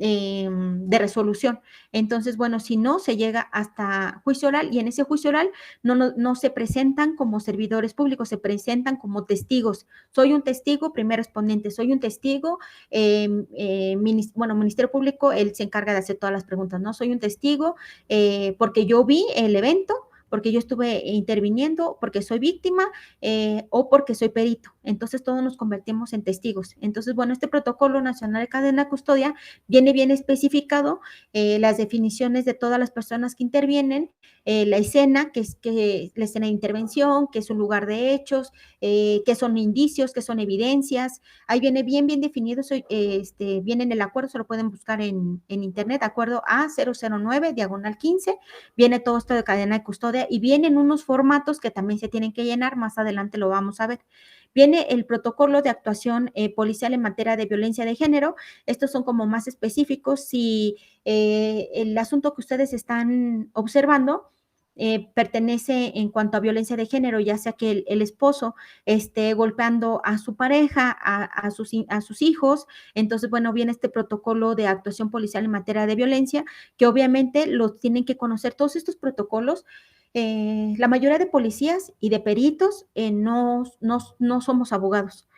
de resolución. Entonces, bueno, si no, se llega hasta juicio oral y en ese juicio oral no se presentan como servidores públicos, se presentan como testigos. Soy un testigo, primer respondiente, soy un testigo, Ministerio Público, él se encarga de hacer todas las preguntas, ¿no? Soy un testigo porque yo vi el evento, porque yo estuve interviniendo, porque soy víctima o porque soy perito. Entonces todos nos convertimos en testigos. Entonces, bueno, este Protocolo Nacional de Cadena de Custodia viene bien especificado las definiciones de todas las personas que intervienen, la escena, que es la escena de intervención, que es un lugar de hechos, que son indicios, que son evidencias. Ahí viene bien definido, viene en el acuerdo, se lo pueden buscar en internet, acuerdo A009/15, viene todo esto de cadena de custodia y vienen unos formatos que también se tienen que llenar, más adelante lo vamos a ver. Viene el protocolo de actuación policial en materia de violencia de género. Estos son como más específicos. Si el asunto que ustedes están observando pertenece en cuanto a violencia de género, ya sea que el esposo esté golpeando a su pareja, a sus hijos, entonces, bueno, viene este protocolo de actuación policial en materia de violencia, que obviamente los tienen que conocer. Todos estos protocolos, la mayoría de policías y de peritos no somos abogados,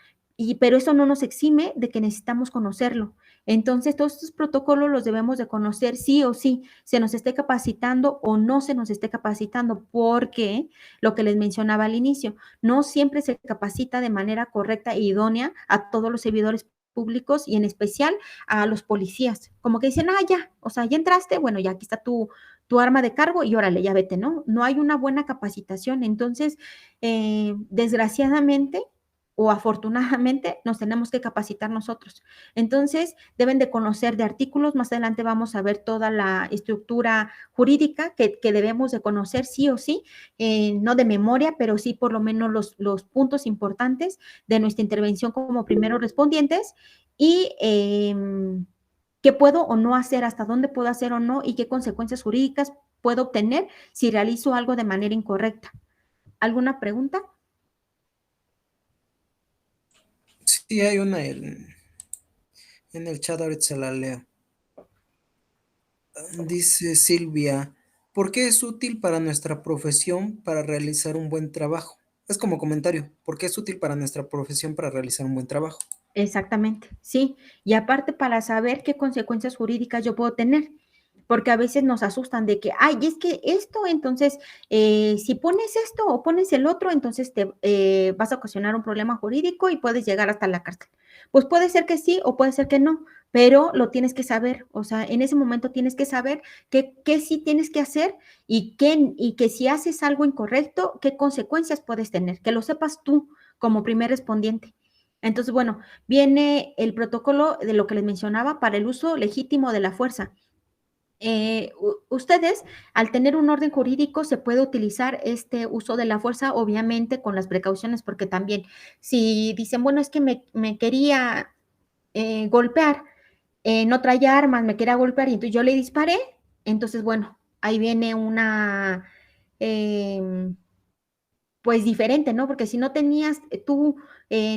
pero eso no nos exime de que necesitamos conocerlo. Entonces, todos estos protocolos los debemos de conocer sí o sí, se nos esté capacitando o no se nos esté capacitando, porque lo que les mencionaba al inicio, no siempre se capacita de manera correcta e idónea a todos los servidores públicos y en especial a los policías. Como que dicen, ya, o sea, ya entraste, bueno, ya aquí está tu arma de cargo y órale, ya vete, ¿no? No hay una buena capacitación. Entonces, desgraciadamente o afortunadamente nos tenemos que capacitar nosotros. Entonces, deben de conocer de artículos, más adelante vamos a ver toda la estructura jurídica que debemos de conocer sí o sí, no de memoria, pero sí por lo menos los puntos importantes de nuestra intervención como primeros respondientes y qué puedo o no hacer, hasta dónde puedo hacer o no y qué consecuencias jurídicas puedo obtener si realizo algo de manera incorrecta. ¿Alguna pregunta? Sí, hay una en el chat, ahorita se la leo. Dice Silvia, ¿por qué es útil para nuestra profesión para realizar un buen trabajo? Es como comentario, ¿por qué es útil para nuestra profesión para realizar un buen trabajo? Exactamente, sí. Y aparte para saber qué consecuencias jurídicas yo puedo tener, porque a veces nos asustan de que, es que esto, entonces, si pones esto o pones el otro, entonces te vas a ocasionar un problema jurídico y puedes llegar hasta la cárcel. Pues puede ser que sí o puede ser que no, pero lo tienes que saber, o sea, en ese momento tienes que saber qué sí tienes que hacer y que si haces algo incorrecto, qué consecuencias puedes tener, que lo sepas tú como primer respondiente. Entonces, bueno, viene el protocolo de lo que les mencionaba para el uso legítimo de la fuerza. Ustedes, al tener un orden jurídico, se puede utilizar este uso de la fuerza, obviamente con las precauciones, porque también si dicen, bueno, es que me quería golpear, no traía armas, me quería golpear y entonces yo le disparé, entonces, bueno, ahí viene una... pues diferente, ¿no? Porque si no tenías, tú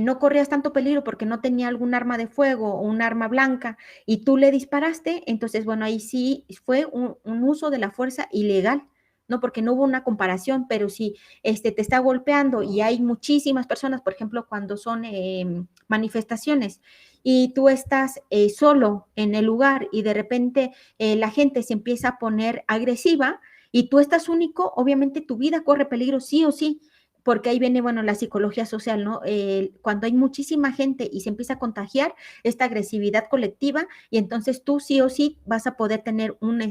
no corrías tanto peligro porque no tenía algún arma de fuego o un arma blanca y tú le disparaste, entonces, bueno, ahí sí fue un uso de la fuerza ilegal. ¿no? Porque no hubo una comparación, pero si te está golpeando y hay muchísimas personas, por ejemplo, cuando son manifestaciones y tú estás solo en el lugar y de repente la gente se empieza a poner agresiva y tú estás único, obviamente tu vida corre peligro sí o sí, porque ahí viene, bueno, la psicología social, ¿no? Cuando hay muchísima gente y se empieza a contagiar esta agresividad colectiva y entonces tú sí o sí vas a poder tener un,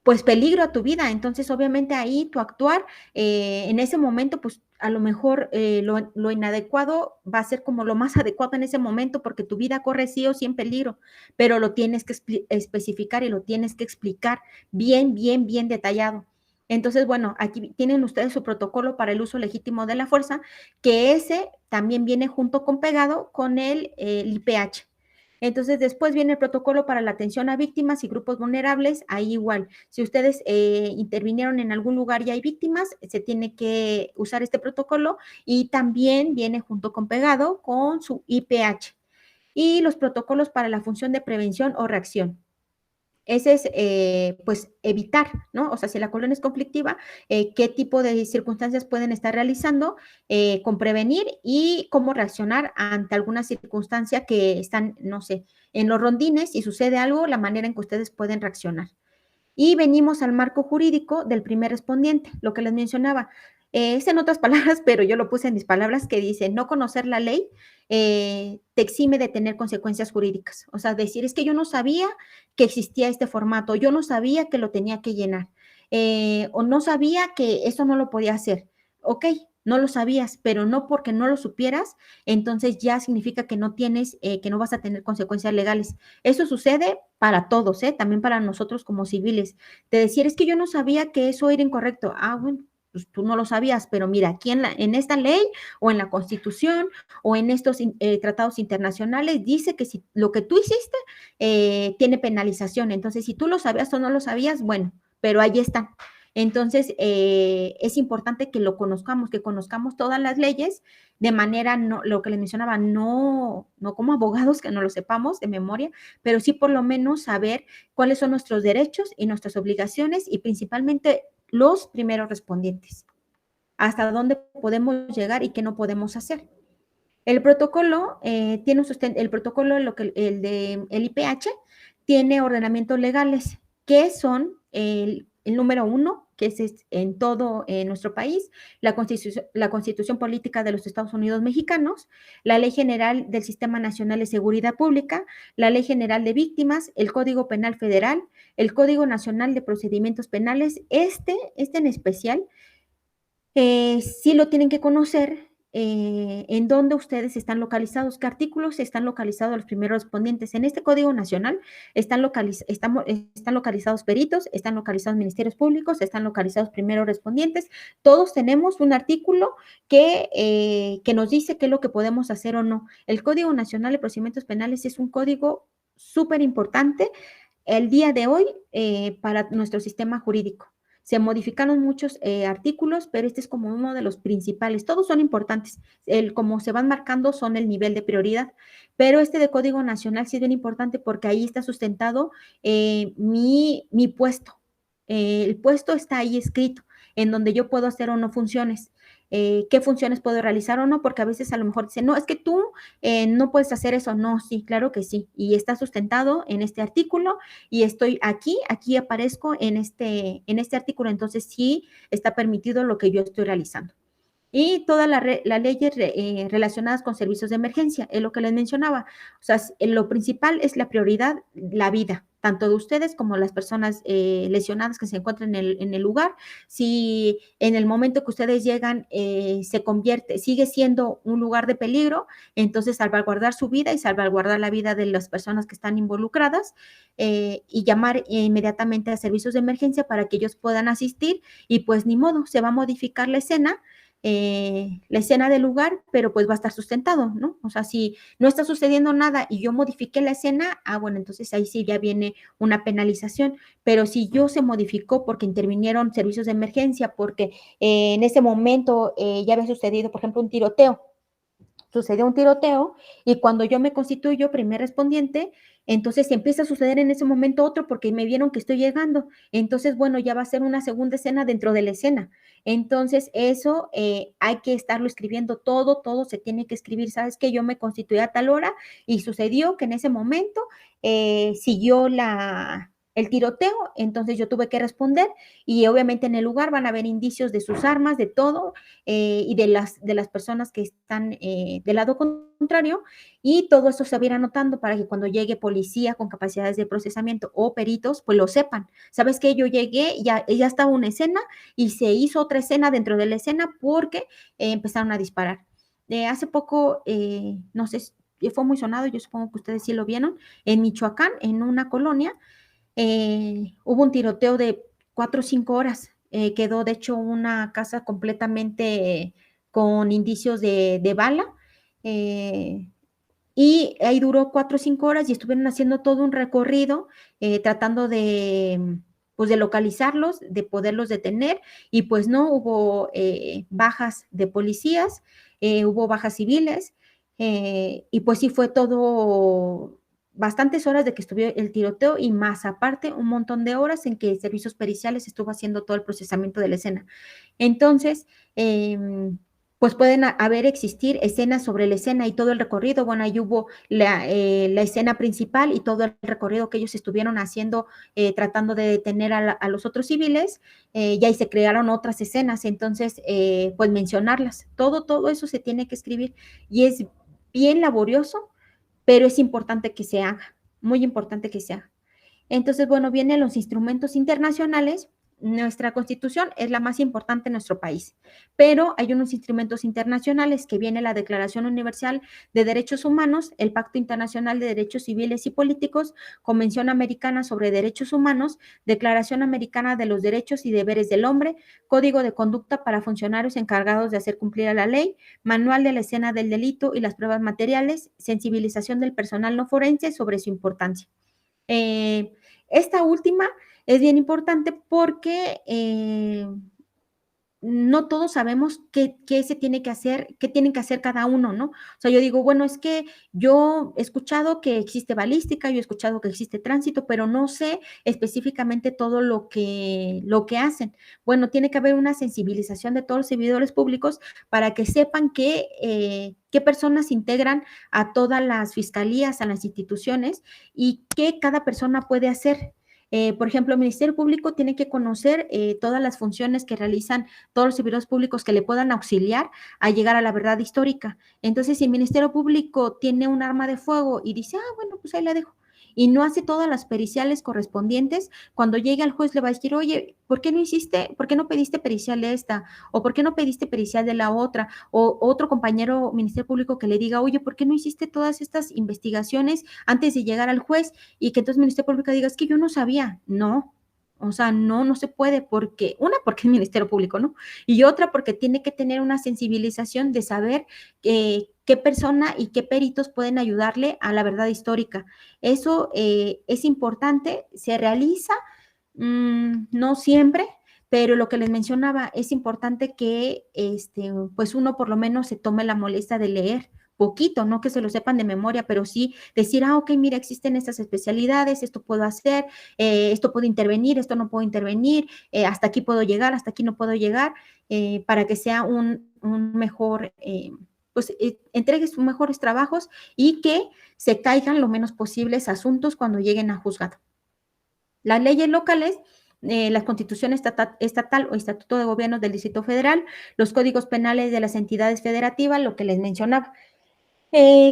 pues peligro a tu vida. Entonces, obviamente ahí tu actuar en ese momento, pues a lo mejor lo inadecuado va a ser como lo más adecuado en ese momento porque tu vida corre sí o sí en peligro, pero lo tienes que especificar y lo tienes que explicar bien, bien, bien detallado. Entonces, bueno, aquí tienen ustedes su protocolo para el uso legítimo de la fuerza, que ese también viene junto con pegado con el IPH. Entonces, después viene el protocolo para la atención a víctimas y grupos vulnerables, ahí igual. Si ustedes intervinieron en algún lugar y hay víctimas, se tiene que usar este protocolo y también viene junto con pegado con su IPH. Y los protocolos para la función de prevención o reacción. Ese es, pues, evitar, ¿no? O sea, si la colonia es conflictiva, qué tipo de circunstancias pueden estar realizando con prevenir y cómo reaccionar ante alguna circunstancia que están, no sé, en los rondines, si sucede algo, la manera en que ustedes pueden reaccionar. Y venimos al marco jurídico del primer respondiente, lo que les mencionaba. Es en otras palabras, pero yo lo puse en mis palabras, que dice, no conocer la ley te exime de tener consecuencias jurídicas. O sea, decir, es que yo no sabía que existía este formato, yo no sabía que lo tenía que llenar, o no sabía que eso no lo podía hacer. Ok, no lo sabías, pero no porque no lo supieras, entonces ya significa que no tienes, que no vas a tener consecuencias legales. Eso sucede para todos, también para nosotros como civiles. De decir, es que yo no sabía que eso era incorrecto. Ah, bueno, pues tú no lo sabías, pero mira, aquí en esta ley o en la Constitución o en estos tratados internacionales dice que si lo que tú hiciste tiene penalización. Entonces, si tú lo sabías o no lo sabías, bueno, pero ahí está. Entonces, es importante que lo conozcamos, que conozcamos todas las leyes de manera, no, lo que les mencionaba, no como abogados que no lo sepamos de memoria, pero sí por lo menos saber cuáles son nuestros derechos y nuestras obligaciones y principalmente los primeros respondientes, hasta dónde podemos llegar y qué no podemos hacer. El protocolo tiene un el protocolo, el de el IPH, tiene ordenamientos legales, que son el número 1, que es en todo nuestro país, la Constitución Política de los Estados Unidos Mexicanos, la Ley General del Sistema Nacional de Seguridad Pública, la Ley General de Víctimas, el Código Penal Federal, el Código Nacional de Procedimientos Penales. Este en especial, sí lo tienen que conocer, en dónde ustedes están localizados, qué artículos están localizados los primeros respondientes. En este Código Nacional están localizados peritos, están localizados ministerios públicos, están localizados primeros respondientes. Todos tenemos un artículo que nos dice qué es lo que podemos hacer o no. El Código Nacional de Procedimientos Penales es un código súper importante el día de hoy para nuestro sistema jurídico. Se modificaron muchos artículos, pero este es como uno de los principales. Todos son importantes. Como se van marcando son el nivel de prioridad, pero este de Código Nacional sí es bien importante porque ahí está sustentado mi puesto. El puesto está ahí escrito, en donde yo puedo hacer o no funciones. ¿Qué funciones puedo realizar o no? Porque a veces a lo mejor dicen, no, es que tú no puedes hacer eso. No, sí, claro que sí. Y está sustentado en este artículo y estoy aquí aparezco en este artículo, entonces sí está permitido lo que yo estoy realizando. Y todas las leyes relacionadas con servicios de emergencia, es lo que les mencionaba. O sea, lo principal es la prioridad, la vida, tanto de ustedes como las personas lesionadas que se encuentran en el lugar. Si en el momento que ustedes llegan sigue siendo un lugar de peligro, entonces salvaguardar su vida y salvaguardar la vida de las personas que están involucradas y llamar inmediatamente a servicios de emergencia para que ellos puedan asistir y pues ni modo, se va a modificar la escena del lugar, pero pues va a estar sustentado, ¿no? O sea, si no está sucediendo nada y yo modifiqué la escena, bueno, entonces ahí sí ya viene una penalización, pero si yo se modificó porque intervinieron servicios de emergencia, porque en ese momento ya había sucedido, por ejemplo, un tiroteo, sucedió un tiroteo y cuando yo me constituyo primer respondiente, entonces empieza a suceder en ese momento otro porque me vieron que estoy llegando. Entonces, bueno, ya va a ser una segunda escena dentro de la escena. Entonces, eso hay que estarlo escribiendo todo se tiene que escribir. Sabes que yo me constituí a tal hora y sucedió que en ese momento siguió el tiroteo, entonces yo tuve que responder y obviamente en el lugar van a haber indicios de sus armas, de todo, y de las personas que están del lado contrario, y todo eso se va a ir anotando para que cuando llegue policía con capacidades de procesamiento o peritos, pues lo sepan. ¿Sabes qué? Yo llegué, ya estaba una escena y se hizo otra escena dentro de la escena porque empezaron a disparar. Hace poco, no sé, fue muy sonado, yo supongo que ustedes sí lo vieron, en Michoacán, en una colonia, hubo un tiroteo de 4 o 5 horas. Quedó, de hecho, una casa completamente con indicios de bala. Y ahí duró 4 o 5 horas y estuvieron haciendo todo un recorrido tratando pues de localizarlos, de poderlos detener, y pues no, hubo bajas de policías, hubo bajas civiles, y pues sí fue todo bastantes horas de que estuvo el tiroteo y más aparte un montón de horas en que servicios periciales estuvo haciendo todo el procesamiento de la escena. Entonces, pues pueden haber existir escenas sobre la escena y todo el recorrido. Bueno, ahí hubo la escena principal y todo el recorrido que ellos estuvieron haciendo tratando de detener a los otros civiles, y ahí se crearon otras escenas, entonces, pues mencionarlas. Todo eso se tiene que escribir y es bien laborioso, pero es importante que se haga, muy importante que se haga. Entonces, bueno, vienen los instrumentos internacionales. Nuestra Constitución es la más importante en nuestro país, pero hay unos instrumentos internacionales que viene la Declaración Universal de Derechos Humanos, el Pacto Internacional de Derechos Civiles y Políticos, Convención Americana sobre Derechos Humanos, Declaración Americana de los Derechos y Deberes del Hombre, Código de Conducta para Funcionarios encargados de hacer cumplir a la ley, Manual de la Escena del Delito y las Pruebas Materiales, sensibilización del personal no forense sobre su importancia. Esta última es bien importante porque no todos sabemos qué se tiene que hacer, qué tienen que hacer cada uno, ¿no? O sea, yo digo, bueno, es que yo he escuchado que existe balística, yo he escuchado que existe tránsito, pero no sé específicamente todo lo que hacen. Bueno, tiene que haber una sensibilización de todos los servidores públicos para que sepan qué personas integran a todas las fiscalías, a las instituciones y qué cada persona puede hacer. Por ejemplo, el Ministerio Público tiene que conocer todas las funciones que realizan todos los servidores públicos que le puedan auxiliar a llegar a la verdad histórica. Entonces, si el Ministerio Público tiene un arma de fuego y dice, bueno, pues ahí la dejo, y no hace todas las periciales correspondientes, cuando llegue al juez le va a decir, oye, ¿por qué no pediste pericial de esta? ¿O por qué no pediste pericial de la otra? O otro compañero Ministerio Público que le diga, oye, ¿por qué no hiciste todas estas investigaciones antes de llegar al juez? Y que entonces el Ministerio Público diga, es que yo no sabía. No, o sea, no se puede porque es Ministerio Público, ¿no? Y otra, porque tiene que tener una sensibilización de saber qué persona y qué peritos pueden ayudarle a la verdad histórica. Eso es importante, se realiza, no siempre, pero lo que les mencionaba, es importante que pues uno por lo menos se tome la molestia de leer poquito, no que se lo sepan de memoria, pero sí decir, ok, mira, existen estas especialidades, esto puedo hacer, esto puedo intervenir, esto no puedo intervenir, hasta aquí puedo llegar, hasta aquí no puedo llegar, para que sea un mejor, pues entregue sus mejores trabajos y que se caigan lo menos posibles asuntos cuando lleguen a juzgado. Las leyes locales, la Constitución estatal o Estatuto de Gobierno del Distrito Federal, los códigos penales de las entidades federativas, lo que les mencionaba.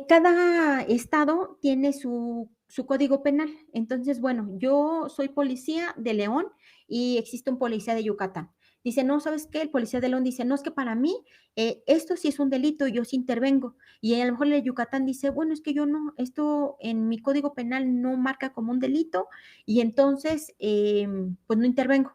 Cada estado tiene su código penal. Entonces, bueno, yo soy policía de León y existe un policía de Yucatán. Dice, no, ¿sabes qué? El policía de León dice, no, es que para mí esto sí es un delito y yo sí intervengo. Y a lo mejor el de Yucatán dice, bueno, es que yo no, esto en mi código penal no marca como un delito y entonces, pues no intervengo.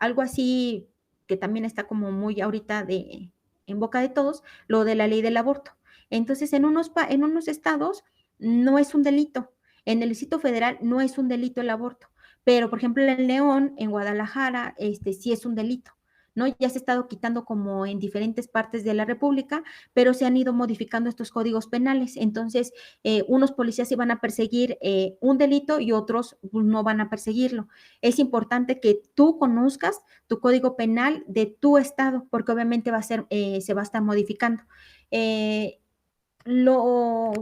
Algo así que también está como muy ahorita en boca de todos, lo de la ley del aborto. Entonces, en unos estados no es un delito. En el Distrito Federal no es un delito el aborto. Pero, por ejemplo, en León, en Guadalajara, sí es un delito. ¿no? Ya se ha estado quitando como en diferentes partes de la República, pero se han ido modificando estos códigos penales. Entonces, unos policías iban a perseguir un delito y otros no van a perseguirlo. Es importante que tú conozcas tu código penal de tu estado, porque obviamente se va a estar modificando. Lo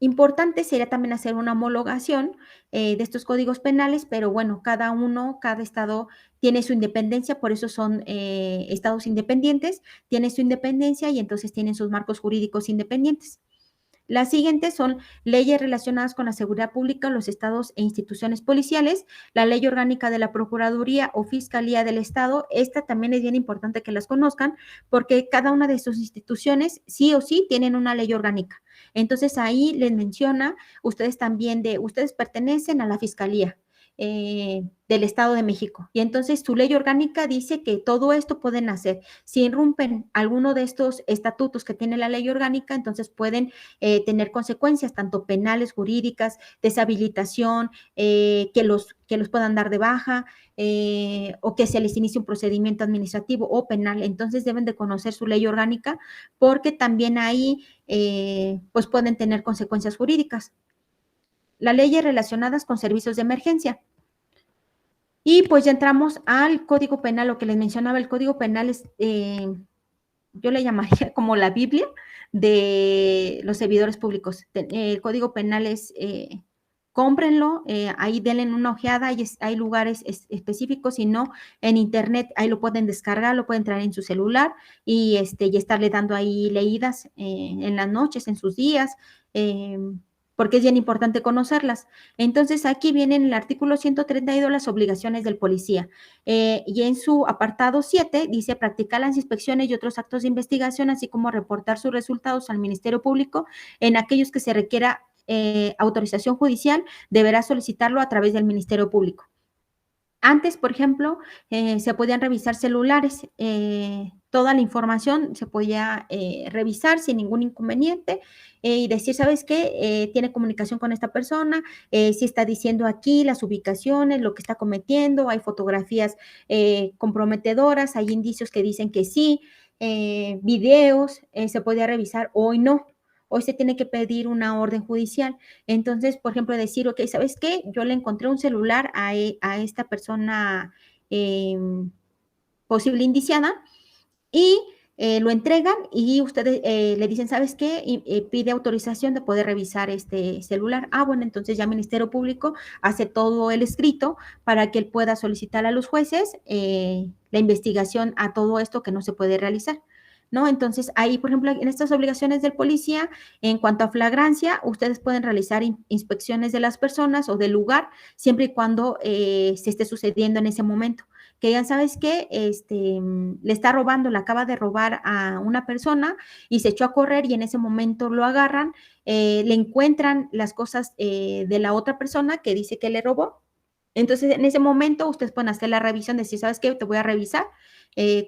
importante sería también hacer una homologación de estos códigos penales, pero bueno, cada estado tiene su independencia, por eso son estados independientes, tiene su independencia y entonces tienen sus marcos jurídicos independientes. Las siguientes son leyes relacionadas con la seguridad pública, los estados e instituciones policiales, la ley orgánica de la Procuraduría o Fiscalía del Estado. Esta también es bien importante que las conozcan porque cada una de sus instituciones sí o sí tienen una ley orgánica. Entonces ahí les menciona, ustedes pertenecen a la Fiscalía del Estado de México. Y entonces su ley orgánica dice que todo esto pueden hacer. Si irrumpen alguno de estos estatutos que tiene la ley orgánica, entonces pueden tener consecuencias tanto penales, jurídicas, deshabilitación, que los puedan dar de baja o que se les inicie un procedimiento administrativo o penal. Entonces deben de conocer su ley orgánica porque también ahí pues pueden tener consecuencias jurídicas. Las leyes relacionadas con servicios de emergencia. Y pues ya entramos al Código Penal, lo que les mencionaba, el Código Penal es, yo le llamaría como la Biblia de los servidores públicos. El Código Penal es, cómprenlo, ahí denle una ojeada, hay lugares específicos, si no, en internet, ahí lo pueden descargar, lo pueden traer en su celular y estarle dando ahí leídas en las noches, en sus días, porque es bien importante conocerlas. Entonces, aquí viene en el artículo 132 las obligaciones del policía. Y en su apartado 7 dice practicar las inspecciones y otros actos de investigación, así como reportar sus resultados al Ministerio Público en aquellos que se requiera autorización judicial, deberá solicitarlo a través del Ministerio Público. Antes, por ejemplo, se podían revisar celulares, toda la información se podía revisar sin ningún inconveniente y decir, ¿sabes qué? Tiene comunicación con esta persona, si está diciendo aquí las ubicaciones, lo que está cometiendo, hay fotografías comprometedoras, hay indicios que dicen que sí, videos, se podía revisar, hoy no. Hoy se tiene que pedir una orden judicial. Entonces, por ejemplo, decir, ok, ¿sabes qué? Yo le encontré un celular a esta persona posible indiciada y lo entregan y ustedes le dicen, ¿sabes qué? Y pide autorización de poder revisar este celular. Ah, bueno, entonces ya el Ministerio Público hace todo el escrito para que él pueda solicitar a los jueces la investigación a todo esto que no se puede realizar, ¿no? Entonces, ahí, por ejemplo, en estas obligaciones del policía, en cuanto a flagrancia, ustedes pueden realizar inspecciones de las personas o del lugar, siempre y cuando se esté sucediendo en ese momento. Que ya sabes que le está robando, le acaba de robar a una persona y se echó a correr y en ese momento lo agarran, le encuentran las cosas de la otra persona que dice que le robó. Entonces, en ese momento, ustedes pueden hacer la revisión, decir, ¿sabes qué? Te voy a revisar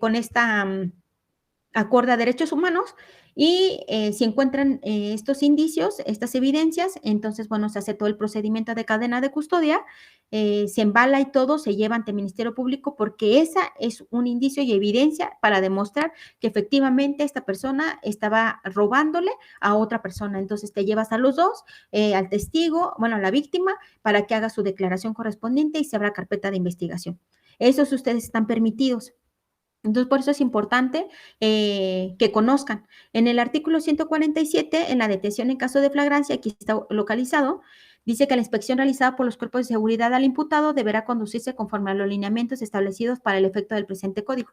con esta acorde a derechos humanos y si encuentran estos indicios, estas evidencias, entonces, bueno, se hace todo el procedimiento de cadena de custodia, se embala y todo, se lleva ante el Ministerio Público porque esa es un indicio y evidencia para demostrar que efectivamente esta persona estaba robándole a otra persona. Entonces, te llevas a los dos, al testigo, bueno, a la víctima, para que haga su declaración correspondiente y se abra carpeta de investigación. Esos ustedes están permitidos. Entonces, por eso es importante que conozcan. En el artículo 147, en la detención en caso de flagrancia, aquí está localizado, dice que la inspección realizada por los cuerpos de seguridad al imputado deberá conducirse conforme a los lineamientos establecidos para el efecto del presente código.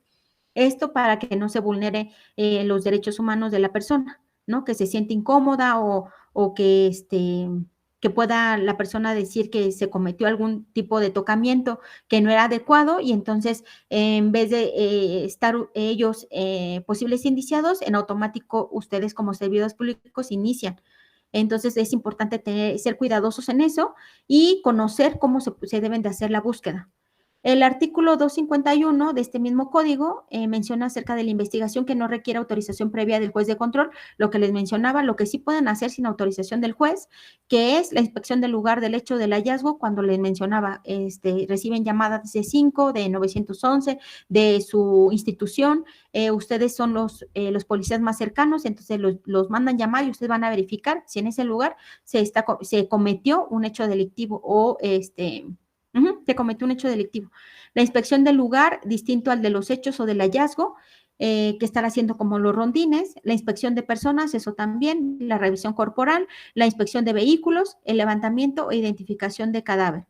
Esto para que no se vulnere los derechos humanos de la persona, ¿no? Que se siente incómoda o que pueda la persona decir que se cometió algún tipo de tocamiento que no era adecuado y entonces en vez de estar ellos posibles indiciados, en automático ustedes como servidores públicos inician. Entonces es importante ser cuidadosos en eso y conocer cómo se deben de hacer la búsqueda. El artículo 251 de este mismo código menciona acerca de la investigación que no requiere autorización previa del juez de control, lo que les mencionaba, lo que sí pueden hacer sin autorización del juez, que es la inspección del lugar del hecho del hallazgo, cuando les mencionaba, reciben llamadas de 5, de 911, de su institución, ustedes son los policías más cercanos, entonces los mandan llamar y ustedes van a verificar si en ese lugar se cometió un hecho delictivo o se cometió un hecho delictivo. La inspección del lugar, distinto al de los hechos o del hallazgo, que están haciendo como los rondines, la inspección de personas, eso también, la revisión corporal, la inspección de vehículos, el levantamiento e identificación de cadáver.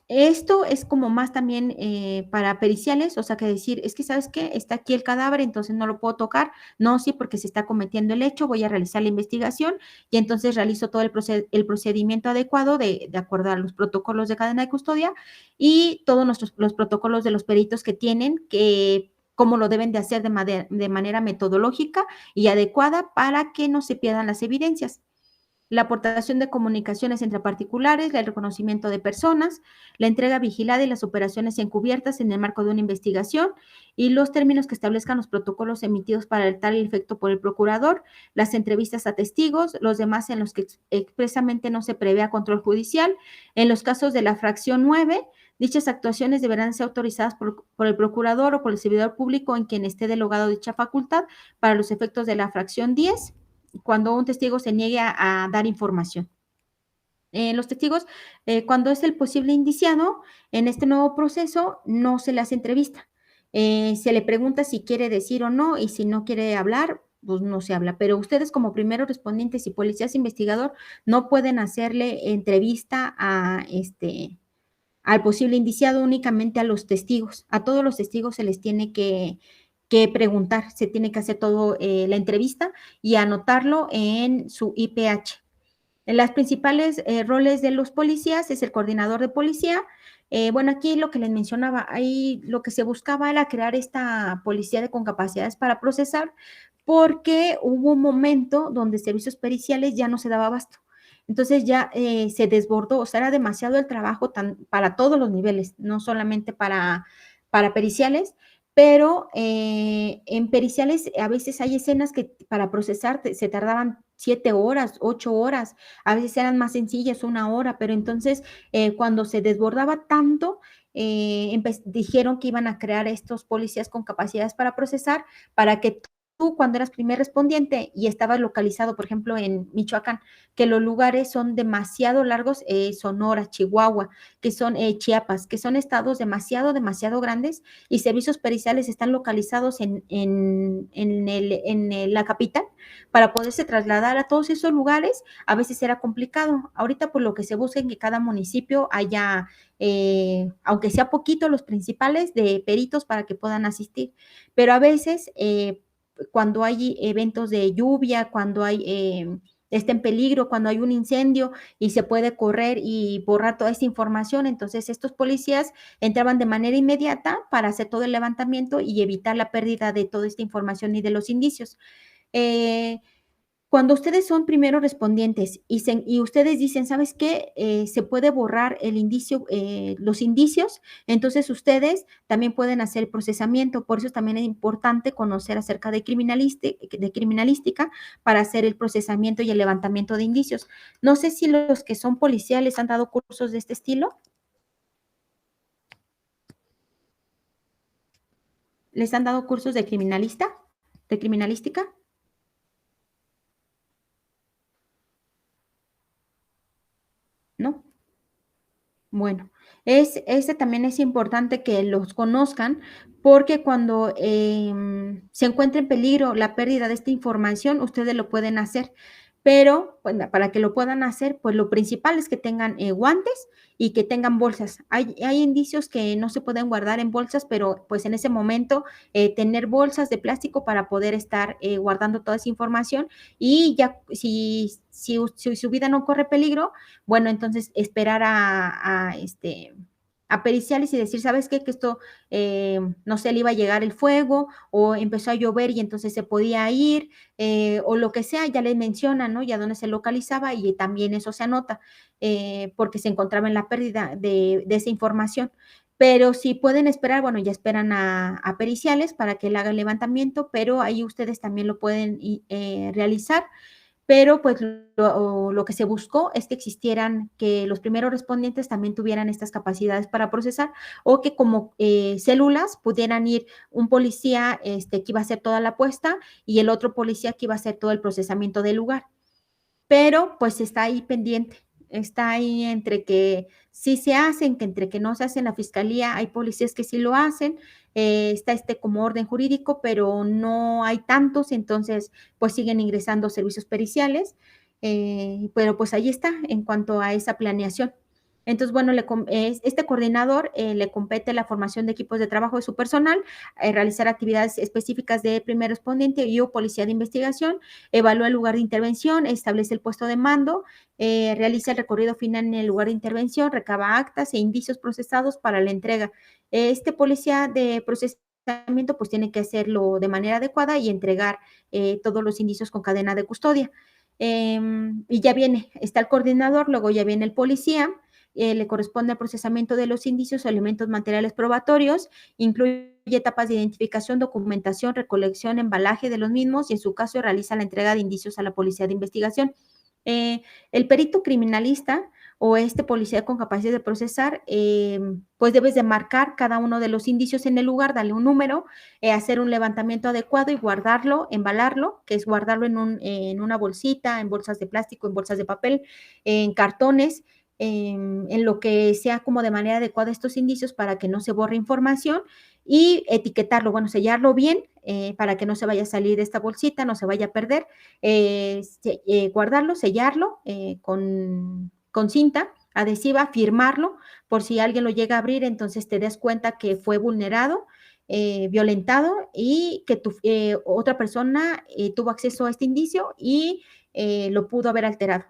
Esto es como más también para periciales, o sea, que decir, es que, ¿sabes qué? Está aquí el cadáver, entonces no lo puedo tocar. No, sí, porque se está cometiendo el hecho, voy a realizar la investigación y entonces realizo todo el procedimiento adecuado de acuerdo a los protocolos de cadena de custodia y todos los protocolos de los peritos que tienen, que cómo lo deben de hacer de manera metodológica y adecuada para que no se pierdan las evidencias. La aportación de comunicaciones entre particulares, el reconocimiento de personas, la entrega vigilada y las operaciones encubiertas en el marco de una investigación y los términos que establezcan los protocolos emitidos para tal efecto por el procurador, las entrevistas a testigos, los demás en los que expresamente no se prevea control judicial. En los casos de la fracción 9, dichas actuaciones deberán ser autorizadas por el procurador o por el servidor público en quien esté delegado dicha facultad para los efectos de la fracción 10, cuando un testigo se niegue a dar información. Los testigos, cuando es el posible indiciado, en este nuevo proceso no se le hace entrevista. Se le pregunta si quiere decir o no, y si no quiere hablar, pues no se habla. Pero ustedes como primeros respondientes y policías investigador no pueden hacerle entrevista al posible indiciado, únicamente a los testigos. A todos los testigos se les tiene que preguntar, se tiene que hacer todo la entrevista y anotarlo en su IPH. En las principales roles de los policías es el coordinador de policía. Bueno, aquí lo que les mencionaba, ahí lo que se buscaba era crear esta policía con capacidades para procesar, porque hubo un momento donde servicios periciales ya no se daba abasto. Entonces ya se desbordó, o sea, era demasiado el trabajo para todos los niveles, no solamente para periciales, pero en periciales a veces hay escenas que para procesar se tardaban 7 horas, 8 horas, a veces eran más sencillas, 1 hora, pero entonces cuando se desbordaba tanto, dijeron que iban a crear estos policías con capacidades para procesar, para que tú cuando eras primer respondiente y estabas localizado, por ejemplo, en Michoacán, que los lugares son demasiado largos, Sonora, Chihuahua, que son Chiapas, que son estados demasiado grandes y servicios periciales están localizados en la capital, para poderse trasladar a todos esos lugares, a veces era complicado. Ahorita por lo que se busca en que cada municipio haya, aunque sea poquito, los principales de peritos para que puedan asistir, pero a veces cuando hay eventos de lluvia, cuando hay está en peligro, cuando hay un incendio y se puede correr y borrar toda esa información, entonces estos policías entraban de manera inmediata para hacer todo el levantamiento y evitar la pérdida de toda esta información y de los indicios. Cuando ustedes son primeros respondientes y ustedes dicen, ¿sabes qué? Se puede borrar el indicio, los indicios, entonces ustedes también pueden hacer el procesamiento. Por eso también es importante conocer acerca de criminalística para hacer el procesamiento y el levantamiento de indicios. No sé si los que son policías les han dado cursos de este estilo. ¿Les han dado cursos de criminalística? ¿No? Bueno, ese también es importante que los conozcan, porque cuando se encuentre en peligro la pérdida de esta información, ustedes lo pueden hacer. Pero bueno, para que lo puedan hacer, pues lo principal es que tengan guantes y que tengan bolsas. Hay indicios que no se pueden guardar en bolsas, pero pues en ese momento tener bolsas de plástico para poder estar guardando toda esa información y ya si su vida no corre peligro, bueno, entonces esperar periciales y decir, ¿sabes qué? Que esto, no sé, le iba a llegar el fuego o empezó a llover y entonces se podía ir o lo que sea, ya le mencionan, ¿no? Ya dónde se localizaba y también eso se anota porque se encontraba en la pérdida de esa información. Pero si pueden esperar, bueno, ya esperan a periciales para que él haga el levantamiento, pero ahí ustedes también lo pueden realizar. Pero pues lo que se buscó es que existieran, que los primeros respondientes también tuvieran estas capacidades para procesar o que como células pudieran ir un policía que iba a hacer toda la apuesta y el otro policía que iba a hacer todo el procesamiento del lugar. Pero pues está ahí pendiente, está ahí entre que sí se hacen, que entre que no se hacen la fiscalía, hay policías que sí lo hacen, está como orden jurídico, pero no hay tantos, entonces pues siguen ingresando servicios periciales, pero pues ahí está en cuanto a esa planeación. Entonces, bueno, este coordinador le compete la formación de equipos de trabajo de su personal, realizar actividades específicas de primer respondiente y o policía de investigación, evalúa el lugar de intervención, establece el puesto de mando, realiza el recorrido final en el lugar de intervención, recaba actas e indicios procesados para la entrega. Este policía de procesamiento pues tiene que hacerlo de manera adecuada y entregar todos los indicios con cadena de custodia. Y ya viene, está el coordinador, luego ya viene el policía, le corresponde el procesamiento de los indicios o elementos materiales probatorios, incluye etapas de identificación, documentación, recolección, embalaje de los mismos y en su caso realiza la entrega de indicios a la policía de investigación. El perito criminalista o este policía con capacidad de procesar, pues debes de marcar cada uno de los indicios en el lugar, darle un número, hacer un levantamiento adecuado y guardarlo, embalarlo, que es guardarlo en una bolsita, en bolsas de plástico, en bolsas de papel, en cartones, en lo que sea como de manera adecuada estos indicios para que no se borre información y etiquetarlo, bueno, sellarlo bien para que no se vaya a salir de esta bolsita, no se vaya a perder, guardarlo, sellarlo con cinta adhesiva, firmarlo, por si alguien lo llega a abrir, entonces te des cuenta que fue vulnerado, violentado y que otra persona tuvo acceso a este indicio y lo pudo haber alterado.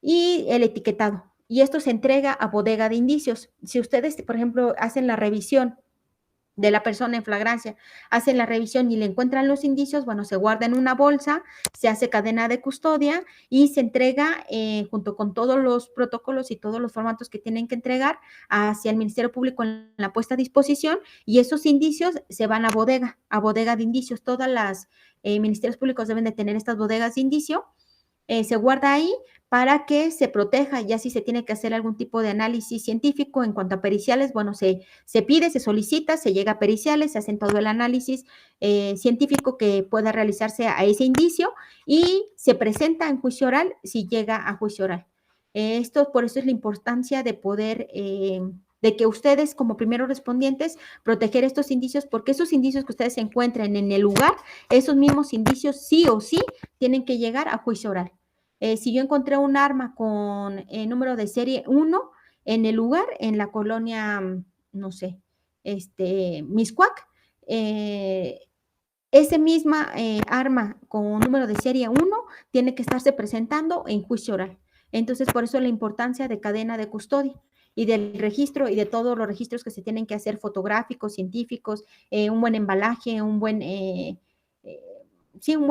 Y el etiquetado. Y esto se entrega a bodega de indicios. Si ustedes, por ejemplo, hacen la revisión de la persona en flagrancia, hacen la revisión y le encuentran los indicios, bueno, se guarda en una bolsa, se hace cadena de custodia y se entrega junto con todos los protocolos y todos los formatos que tienen que entregar hacia el Ministerio Público en la puesta a disposición y esos indicios se van a bodega de indicios. Todas las ministerios públicos deben de tener estas bodegas de indicio. Se guarda ahí para que se proteja, ya si se tiene que hacer algún tipo de análisis científico en cuanto a periciales, bueno, se pide, se solicita, se llega a periciales, se hacen todo el análisis científico que pueda realizarse a ese indicio y se presenta en juicio oral si llega a juicio oral. Por eso es la importancia de poder de que ustedes como primeros respondientes proteger estos indicios, porque esos indicios que ustedes encuentren en el lugar, esos mismos indicios sí o sí tienen que llegar a juicio oral. Si yo encontré un arma con número de serie 1 en el lugar, en la colonia, no sé, Miscuac, ese misma arma con número de serie 1 tiene que estarse presentando en juicio oral. Entonces, por eso la importancia de cadena de custodia y del registro y de todos los registros que se tienen que hacer fotográficos, científicos, un buen embalaje, un buen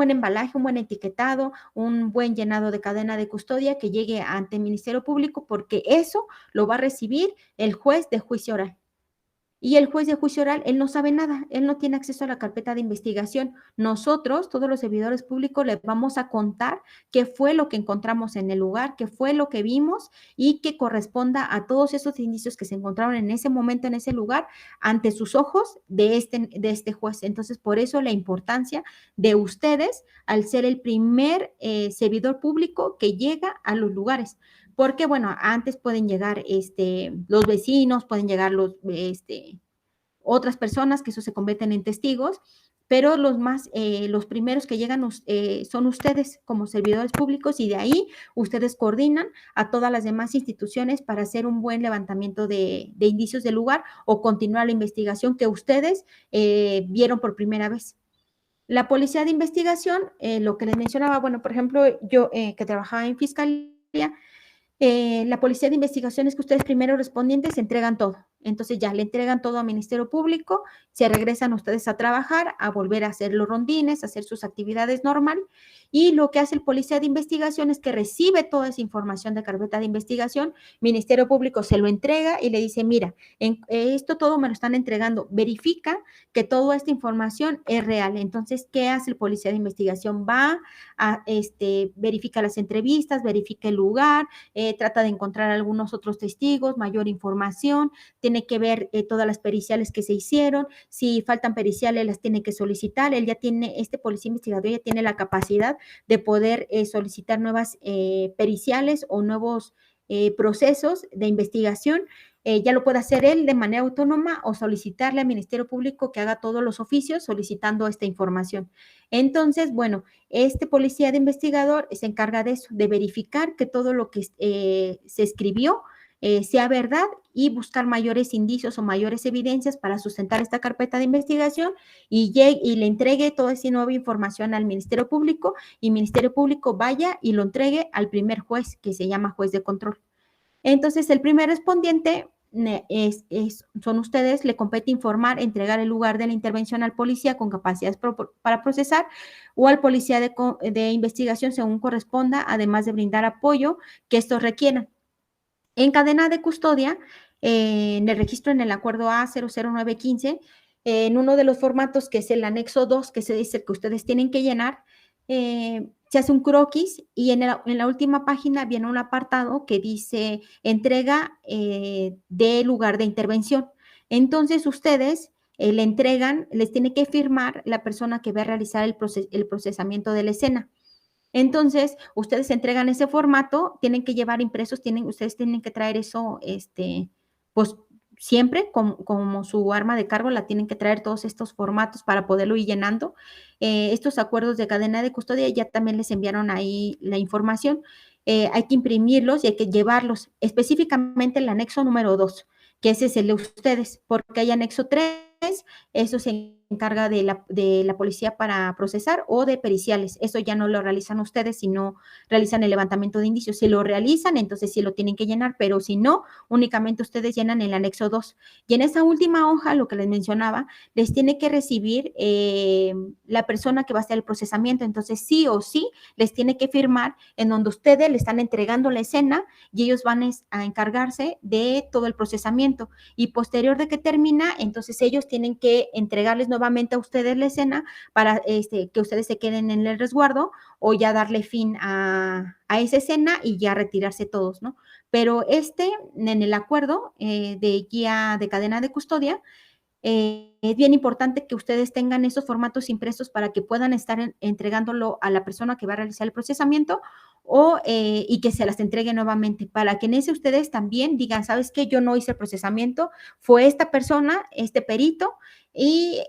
embalaje, un buen etiquetado, un buen llenado de cadena de custodia que llegue ante el Ministerio Público, porque eso lo va a recibir el juez de juicio oral. Y el juez de juicio oral, él no sabe nada, él no tiene acceso a la carpeta de investigación. Nosotros, todos los servidores públicos, les vamos a contar qué fue lo que encontramos en el lugar, qué fue lo que vimos y que corresponda a todos esos indicios que se encontraron en ese momento, en ese lugar, ante sus ojos de este juez. Entonces, por eso la importancia de ustedes al ser el primer servidor público que llega a los lugares. Porque, bueno, antes pueden llegar los vecinos, pueden llegar otras personas que eso se convierten en testigos, pero los primeros que llegan son ustedes como servidores públicos y de ahí ustedes coordinan a todas las demás instituciones para hacer un buen levantamiento de indicios del lugar o continuar la investigación que ustedes vieron por primera vez. La policía de investigación, lo que les mencionaba, bueno, por ejemplo, yo que trabajaba en fiscalía, la policía de investigación es que ustedes primeros respondientes entregan todo. Entonces ya le entregan todo al Ministerio Público, se regresan ustedes a trabajar, a volver a hacer los rondines, a hacer sus actividades normal. Y lo que hace el policía de investigación es que recibe toda esa información de carpeta de investigación, Ministerio Público se lo entrega y le dice, mira, esto todo me lo están entregando, verifica que toda esta información es real. Entonces, ¿qué hace el policía de investigación? Va a verifica las entrevistas, verifica el lugar, trata de encontrar algunos otros testigos, mayor información, tiene que ver todas las periciales que se hicieron, si faltan periciales las tiene que solicitar, él ya tiene, este policía investigador ya tiene la capacidad de poder solicitar nuevas periciales o nuevos procesos de investigación. Ya lo puede hacer él de manera autónoma o solicitarle al Ministerio Público que haga todos los oficios solicitando esta información. Entonces, bueno, este policía de investigador se encarga de eso, de verificar que todo lo que se escribió sea verdad y buscar mayores indicios o mayores evidencias para sustentar esta carpeta de investigación y le entregue toda esa nueva información al Ministerio Público y el Ministerio Público vaya y lo entregue al primer juez, que se llama juez de control. Entonces, el primer respondiente son ustedes, le compete informar, entregar el lugar de la intervención al policía con capacidades para procesar o al policía de investigación según corresponda, además de brindar apoyo que estos requieran. En cadena de custodia, en el registro en el acuerdo A00915, en uno de los formatos que es el anexo 2, que se dice que ustedes tienen que llenar, se hace un croquis y en la última página viene un apartado que dice entrega de lugar de intervención. Entonces ustedes le entregan, les tiene que firmar la persona que va a realizar el procesamiento de la escena. Entonces, ustedes entregan ese formato, tienen que llevar impresos, ustedes tienen que traer eso, pues siempre como su arma de cargo, la tienen que traer todos estos formatos para poderlo ir llenando. Estos acuerdos de cadena de custodia ya también les enviaron ahí la información. Hay que imprimirlos y hay que llevarlos, específicamente el anexo número 2, que ese es el de ustedes, porque hay anexo 3, eso se encarga de la policía para procesar o de periciales. Eso ya no lo realizan ustedes, sino realizan el levantamiento de indicios. Si lo realizan, entonces sí lo tienen que llenar, pero si no, únicamente ustedes llenan el anexo 2. Y en esa última hoja, lo que les mencionaba, les tiene que recibir la persona que va a hacer el procesamiento. Entonces, sí o sí, les tiene que firmar en donde ustedes le están entregando la escena y ellos van a encargarse de todo el procesamiento. Y posterior de que termina, entonces ellos tienen que entregarles nuevamente a ustedes la escena para que ustedes se queden en el resguardo o ya darle fin a esa escena y ya retirarse todos, ¿no? Pero en el acuerdo de guía de cadena de custodia, es bien importante que ustedes tengan esos formatos impresos para que puedan estar entregándolo a la persona que va a realizar el procesamiento y que se las entregue nuevamente, para que en ese ustedes también digan, ¿sabes qué? Yo no hice el procesamiento, fue esta persona, este perito, y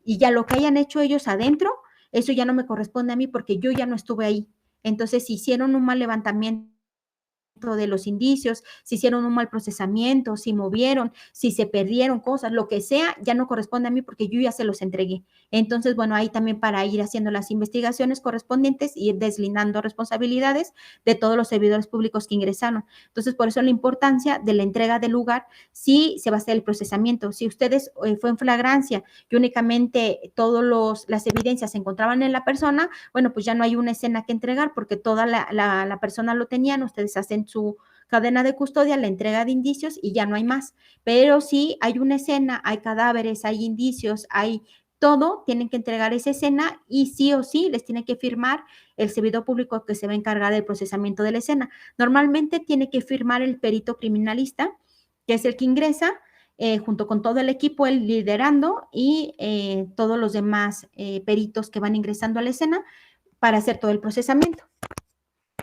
ya lo que hayan hecho ellos adentro, eso ya no me corresponde a mí porque yo ya no estuve ahí. Entonces, si hicieron un mal levantamiento de los indicios, si hicieron un mal procesamiento, si movieron, si se perdieron cosas, lo que sea, ya no corresponde a mí porque yo ya se los entregué. Entonces, bueno, ahí también para ir haciendo las investigaciones correspondientes y ir deslindando responsabilidades de todos los servidores públicos que ingresaron. Entonces, por eso la importancia de la entrega del lugar, si se va a hacer el procesamiento. Si ustedes fue en flagrancia y únicamente todas las evidencias se encontraban en la persona, bueno, pues ya no hay una escena que entregar porque toda la persona lo tenían, ustedes hacen su cadena de custodia, la entrega de indicios y ya no hay más. Pero si hay una escena, hay cadáveres, hay indicios, hay todo, tienen que entregar esa escena y sí o sí les tiene que firmar el servidor público que se va a encargar del procesamiento de la escena. Normalmente tiene que firmar el perito criminalista, que es el que ingresa, junto con todo el equipo, él liderando y todos los demás peritos que van ingresando a la escena para hacer todo el procesamiento.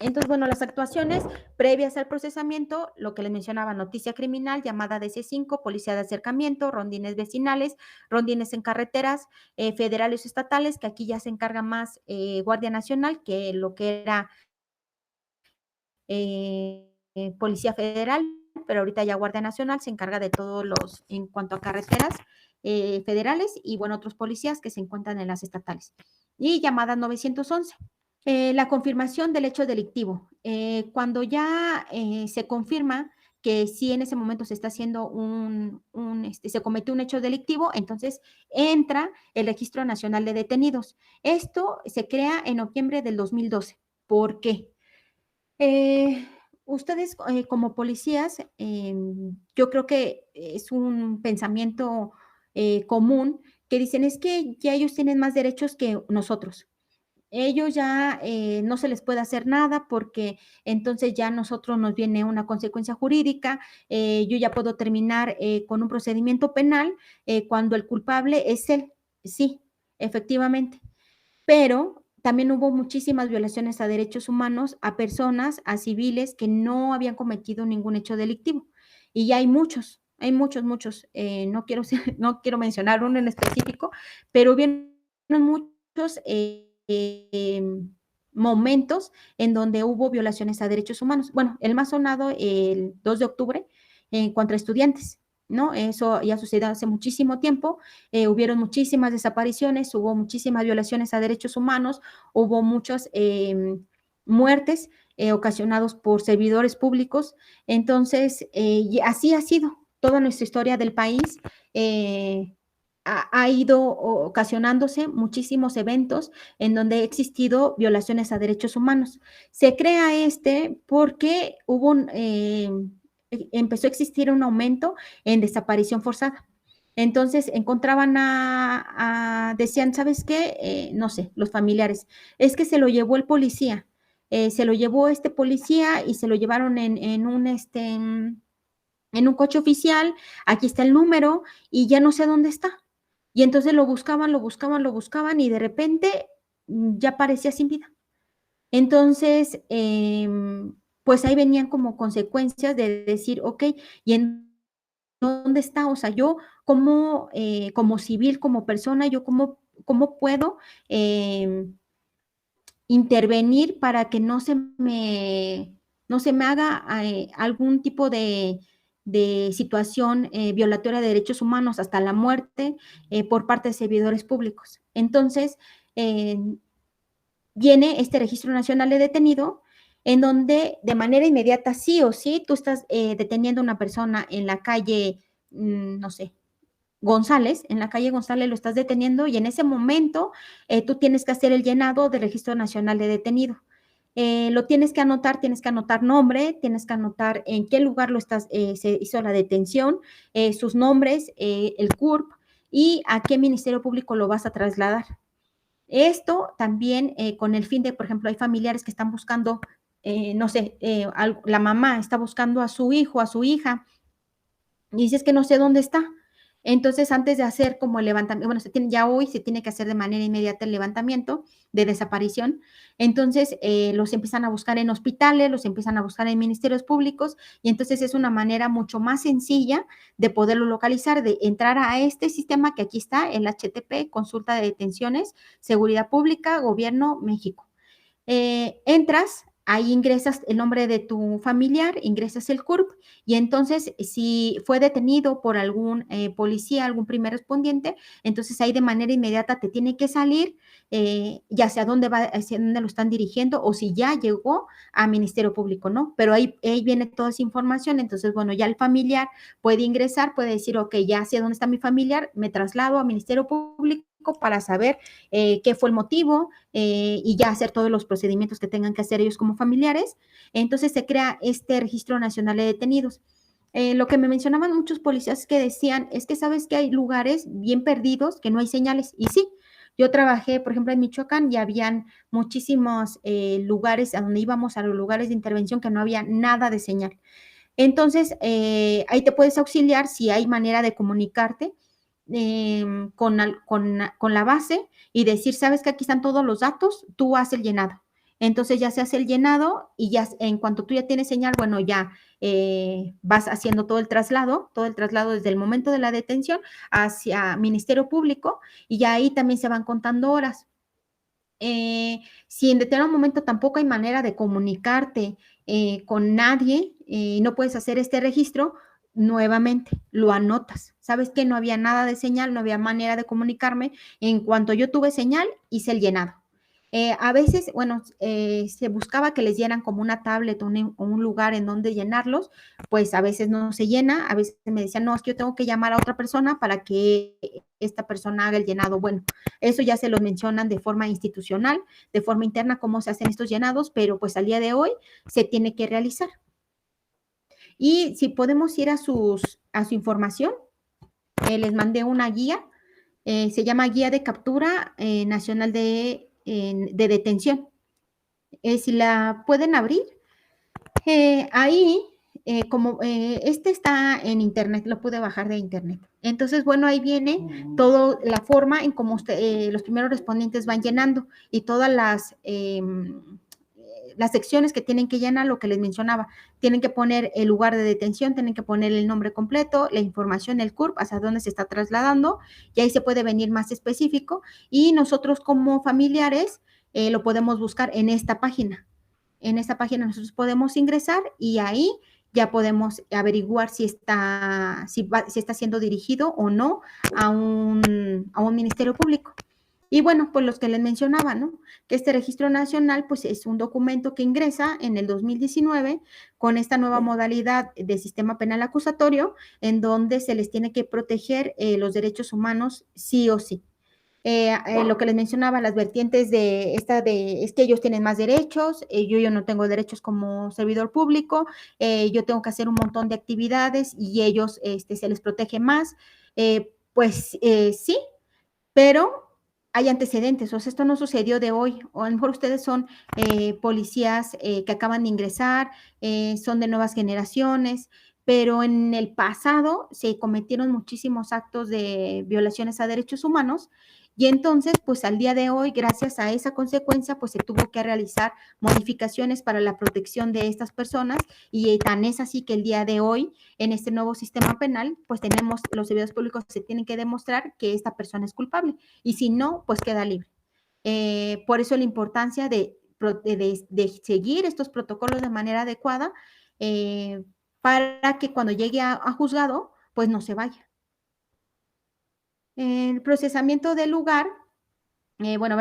Entonces, bueno, las actuaciones previas al procesamiento, lo que les mencionaba, noticia criminal, llamada de C5, policía de acercamiento, rondines vecinales, rondines en carreteras federales o estatales, que aquí ya se encarga más Guardia Nacional que lo que era Policía Federal, pero ahorita ya Guardia Nacional se encarga de todos en cuanto a carreteras federales y, bueno, otros policías que se encuentran en las estatales. Y llamada 911. La confirmación del hecho delictivo. Cuando ya se confirma que sí en ese momento se está haciendo se cometió un hecho delictivo, entonces entra el Registro Nacional de Detenidos. Esto se crea en noviembre del 2012. ¿Por qué? Ustedes como policías, yo creo que es un pensamiento común que dicen es que ya ellos tienen más derechos que nosotros. Ellos ya no se les puede hacer nada porque entonces ya a nosotros nos viene una consecuencia jurídica, yo ya puedo terminar con un procedimiento penal cuando el culpable es él. Sí, efectivamente, pero también hubo muchísimas violaciones a derechos humanos, a personas, a civiles que no habían cometido ningún hecho delictivo. Y ya hay muchos, muchos. No quiero, no quiero mencionar uno en específico, pero hubieron muchos momentos en donde hubo violaciones a derechos humanos. Bueno, el más sonado, el 2 de octubre, contra estudiantes, ¿no? Eso ya sucedió hace muchísimo tiempo, hubieron muchísimas desapariciones, hubo muchísimas violaciones a derechos humanos, hubo muchas muertes ocasionados por servidores públicos. Entonces, así ha sido toda nuestra historia del país. Ha ido ocasionándose muchísimos eventos en donde ha existido violaciones a derechos humanos. Se crea porque empezó a existir un aumento en desaparición forzada. Entonces encontraban decían, ¿sabes qué? No sé, los familiares, es que se lo llevó el policía, se lo llevó este policía y se lo llevaron en un coche oficial, aquí está el número y ya no sé dónde está. Y entonces lo buscaban, lo buscaban, lo buscaban y de repente ya aparecía sin vida. Entonces, pues ahí venían como consecuencias de decir, ok, ¿y en dónde está? O sea, yo como civil, como persona, yo cómo puedo intervenir para que no se me haga algún tipo de situación violatoria de derechos humanos hasta la muerte por parte de servidores públicos. Entonces, viene este Registro Nacional de Detenido, en donde de manera inmediata, sí o sí, tú estás deteniendo a una persona en la calle, no sé, González, en la calle González lo estás deteniendo y en ese momento tú tienes que hacer el llenado del Registro Nacional de Detenido. Lo tienes que anotar nombre, tienes que anotar en qué lugar se hizo la detención, sus nombres, el CURP y a qué Ministerio Público lo vas a trasladar. Esto también con el fin de, por ejemplo, hay familiares que están buscando, no sé, la mamá está buscando a su hijo, a su hija, y dices que no sé dónde está. Entonces, antes de hacer como el levantamiento, bueno, ya hoy se tiene que hacer de manera inmediata el levantamiento de desaparición. Entonces, los empiezan a buscar en hospitales, los empiezan a buscar en ministerios públicos, y entonces es una manera mucho más sencilla de poderlo localizar, de entrar a este sistema que aquí está, el HTP, Consulta de Detenciones, Seguridad Pública, Gobierno, México. Entras, ahí ingresas el nombre de tu familiar, ingresas el CURP y entonces si fue detenido por algún policía, algún primer respondiente, entonces ahí de manera inmediata te tiene que salir, ya sea dónde va, hacia dónde lo están dirigiendo o si ya llegó a Ministerio Público, ¿no? Pero ahí viene toda esa información, entonces bueno, ya el familiar puede ingresar, puede decir, ok, ya sé dónde está mi familiar, me traslado a Ministerio Público para saber qué fue el motivo y ya hacer todos los procedimientos que tengan que hacer ellos como familiares. Entonces se crea este Registro Nacional de Detenidos. Lo que me mencionaban muchos policías que decían es que sabes que hay lugares bien perdidos que no hay señales. Y sí, yo trabajé, por ejemplo, en Michoacán y habían muchísimos lugares a donde íbamos a los lugares de intervención que no había nada de señal. Entonces, ahí te puedes auxiliar si hay manera de comunicarte con la base y decir, sabes que aquí están todos los datos, tú haces el llenado. Entonces ya se hace el llenado y ya en cuanto tú ya tienes señal, bueno, ya vas haciendo todo el traslado desde el momento de la detención hacia Ministerio Público y ya ahí también se van contando horas. Si en determinado momento tampoco hay manera de comunicarte con nadie y no puedes hacer este registro, nuevamente lo anotas. Sabes que no había nada de señal, no había manera de comunicarme. En cuanto yo tuve señal, hice el llenado. A veces, bueno, se buscaba que les dieran como una tablet o un lugar en donde llenarlos, pues a veces no se llena, a veces me decían, no, es que yo tengo que llamar a otra persona para que esta persona haga el llenado. Bueno, eso ya se los mencionan de forma institucional, de forma interna, cómo se hacen estos llenados, pero pues al día de hoy se tiene que realizar. Y si podemos ir a su información, les mandé una guía, se llama Guía de Captura Nacional de Detención. Si la pueden abrir, ahí, como este está en internet, lo pude bajar de internet. Entonces, bueno, ahí viene toda la forma en cómo los primeros respondientes van llenando y todas las secciones que tienen que llenar, lo que les mencionaba, tienen que poner el lugar de detención, tienen que poner el nombre completo, la información, el CURP, hacia dónde se está trasladando, y ahí se puede venir más específico, y nosotros como familiares lo podemos buscar en esta página. En esta página nosotros podemos ingresar y ahí ya podemos averiguar si está siendo dirigido o no a un ministerio público. Y bueno, pues los que les mencionaba, ¿no? Que este registro nacional, pues es un documento que ingresa en el 2019 con esta nueva modalidad de sistema penal acusatorio, en donde se les tiene que proteger los derechos humanos sí o sí. Lo que les mencionaba, las vertientes es que ellos tienen más derechos, yo no tengo derechos como servidor público, yo tengo que hacer un montón de actividades y ellos se les protege más, pues sí, pero hay antecedentes, o sea, esto no sucedió de hoy, o a lo mejor ustedes son policías que acaban de ingresar, son de nuevas generaciones, pero en el pasado se cometieron muchísimos actos de violaciones a derechos humanos y entonces, pues al día de hoy, gracias a esa consecuencia, pues se tuvo que realizar modificaciones para la protección de estas personas y tan es así que el día de hoy, en este nuevo sistema penal, pues los servidores públicos se tienen que demostrar que esta persona es culpable y si no, pues queda libre. Por eso la importancia de seguir estos protocolos de manera adecuada para que cuando llegue a juzgado, pues no se vaya. El procesamiento del lugar, bueno,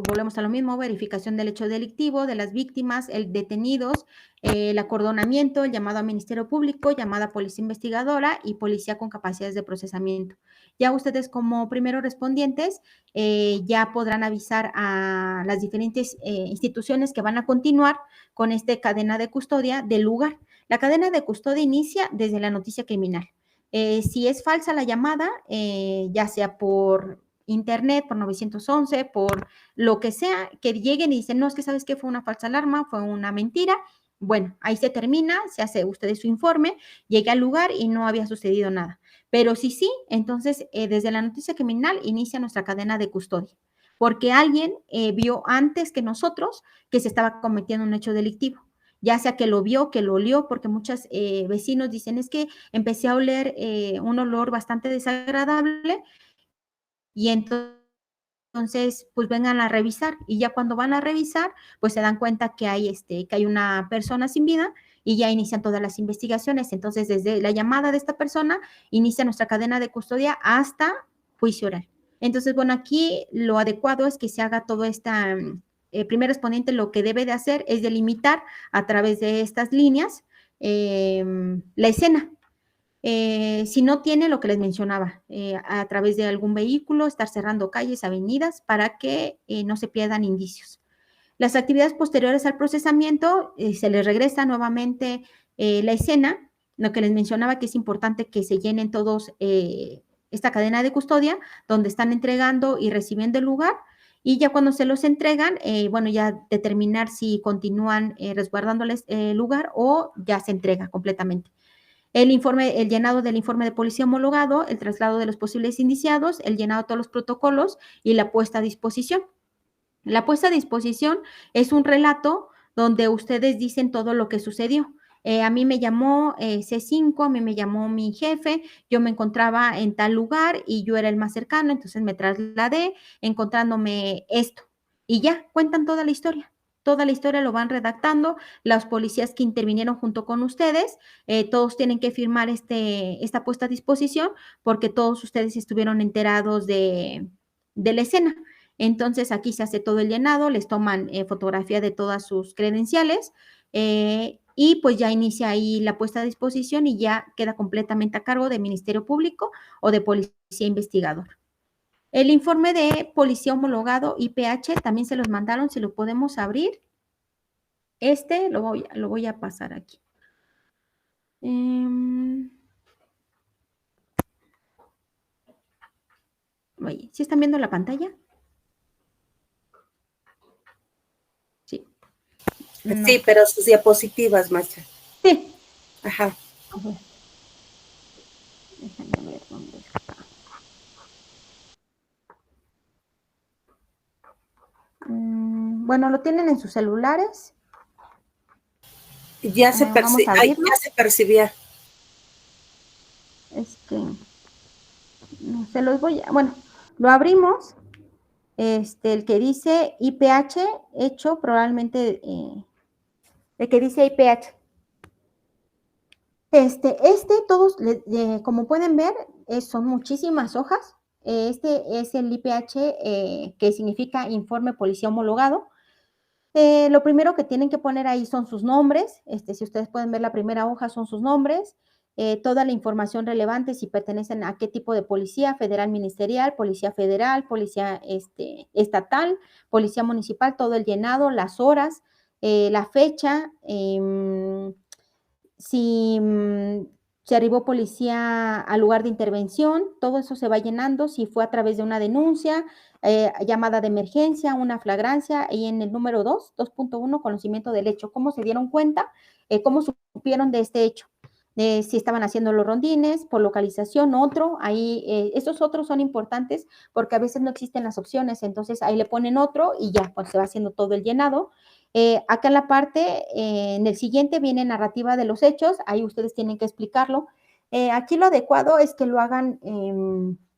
volvemos a lo mismo, verificación del hecho delictivo, de las víctimas, el detenidos, el acordonamiento, el llamado a Ministerio Público, llamada a Policía Investigadora y Policía con capacidades de procesamiento. Ya ustedes como primeros respondientes ya podrán avisar a las diferentes instituciones que van a continuar con esta cadena de custodia del lugar. La cadena de custodia inicia desde la noticia criminal. Si es falsa la llamada, ya sea por internet, por 911, por lo que sea, que lleguen y dicen, no, es que sabes que fue una falsa alarma, fue una mentira. Bueno, ahí se termina, se hace ustedes su informe, llega al lugar y no había sucedido nada. Pero si sí, entonces desde la noticia criminal inicia nuestra cadena de custodia, porque alguien vio antes que nosotros que se estaba cometiendo un hecho delictivo, ya sea que lo vio, que lo olió, porque muchos vecinos dicen, es que empecé a oler un olor bastante desagradable y entonces, pues vengan a revisar y ya cuando van a revisar, pues se dan cuenta que hay una persona sin vida y ya inician todas las investigaciones. Entonces, desde la llamada de esta persona, inicia nuestra cadena de custodia hasta juicio oral. Entonces, bueno, aquí lo adecuado es que se haga todo esta, primer respondiente lo que debe de hacer es delimitar a través de estas líneas la escena. Si no tiene lo que les mencionaba, a través de algún vehículo, estar cerrando calles, avenidas, para que no se pierdan indicios. Las actividades posteriores al procesamiento, se les regresa nuevamente la escena, lo que les mencionaba que es importante que se llenen todos esta cadena de custodia, donde están entregando y recibiendo el lugar, y ya cuando se los entregan, bueno, ya determinar si continúan resguardándoles el lugar o ya se entrega completamente. El llenado del informe de policía homologado, el traslado de los posibles indiciados, el llenado de todos los protocolos y la puesta a disposición. La puesta a disposición es un relato donde ustedes dicen todo lo que sucedió. A mí me llamó C5, a mí me llamó mi jefe, yo me encontraba en tal lugar y yo era el más cercano, entonces me trasladé encontrándome esto. Y ya, cuentan toda la historia. Toda la historia lo van redactando, los policías que intervinieron junto con ustedes, todos tienen que firmar esta puesta a disposición porque todos ustedes estuvieron enterados de la escena. Entonces, aquí se hace todo el llenado, les toman fotografía de todas sus credenciales y pues ya inicia ahí la puesta a disposición y ya queda completamente a cargo del Ministerio Público o de Policía Investigador. El informe de Policía Homologado IPH también se los mandaron, si lo podemos abrir. Lo voy a pasar aquí. Oye, ¿sí están viendo la pantalla? Sí. No. Sí, pero sus diapositivas, maestra. Sí. Ajá. A ver. Déjame ver dónde está. Bueno, lo tienen en sus celulares. Ya se, Vamos a abrirlo. ya se percibía. Es que no se los voy a, bueno, lo abrimos. El que dice IPH hecho probablemente el que dice IPH. Todos, como pueden ver, son muchísimas hojas. Este es el IPH, que significa Informe Policía Homologado. Lo primero que tienen que poner ahí son sus nombres. Si ustedes pueden ver la primera hoja, son sus nombres. Toda la información relevante, si pertenecen a qué tipo de policía, federal ministerial, policía federal, policía estatal, policía municipal, todo el llenado, las horas, la fecha, si se arribó policía al lugar de intervención, todo eso se va llenando, si fue a través de una denuncia, llamada de emergencia, una flagrancia, y en el número 2.1, conocimiento del hecho, cómo se dieron cuenta, cómo supieron de este hecho. Si estaban haciendo los rondines, por localización, otro, ahí, estos otros son importantes porque a veces no existen las opciones, entonces ahí le ponen otro y ya, pues se va haciendo todo el llenado. Acá en la parte, en el siguiente viene narrativa de los hechos, ahí ustedes tienen que explicarlo. Aquí lo adecuado es que lo hagan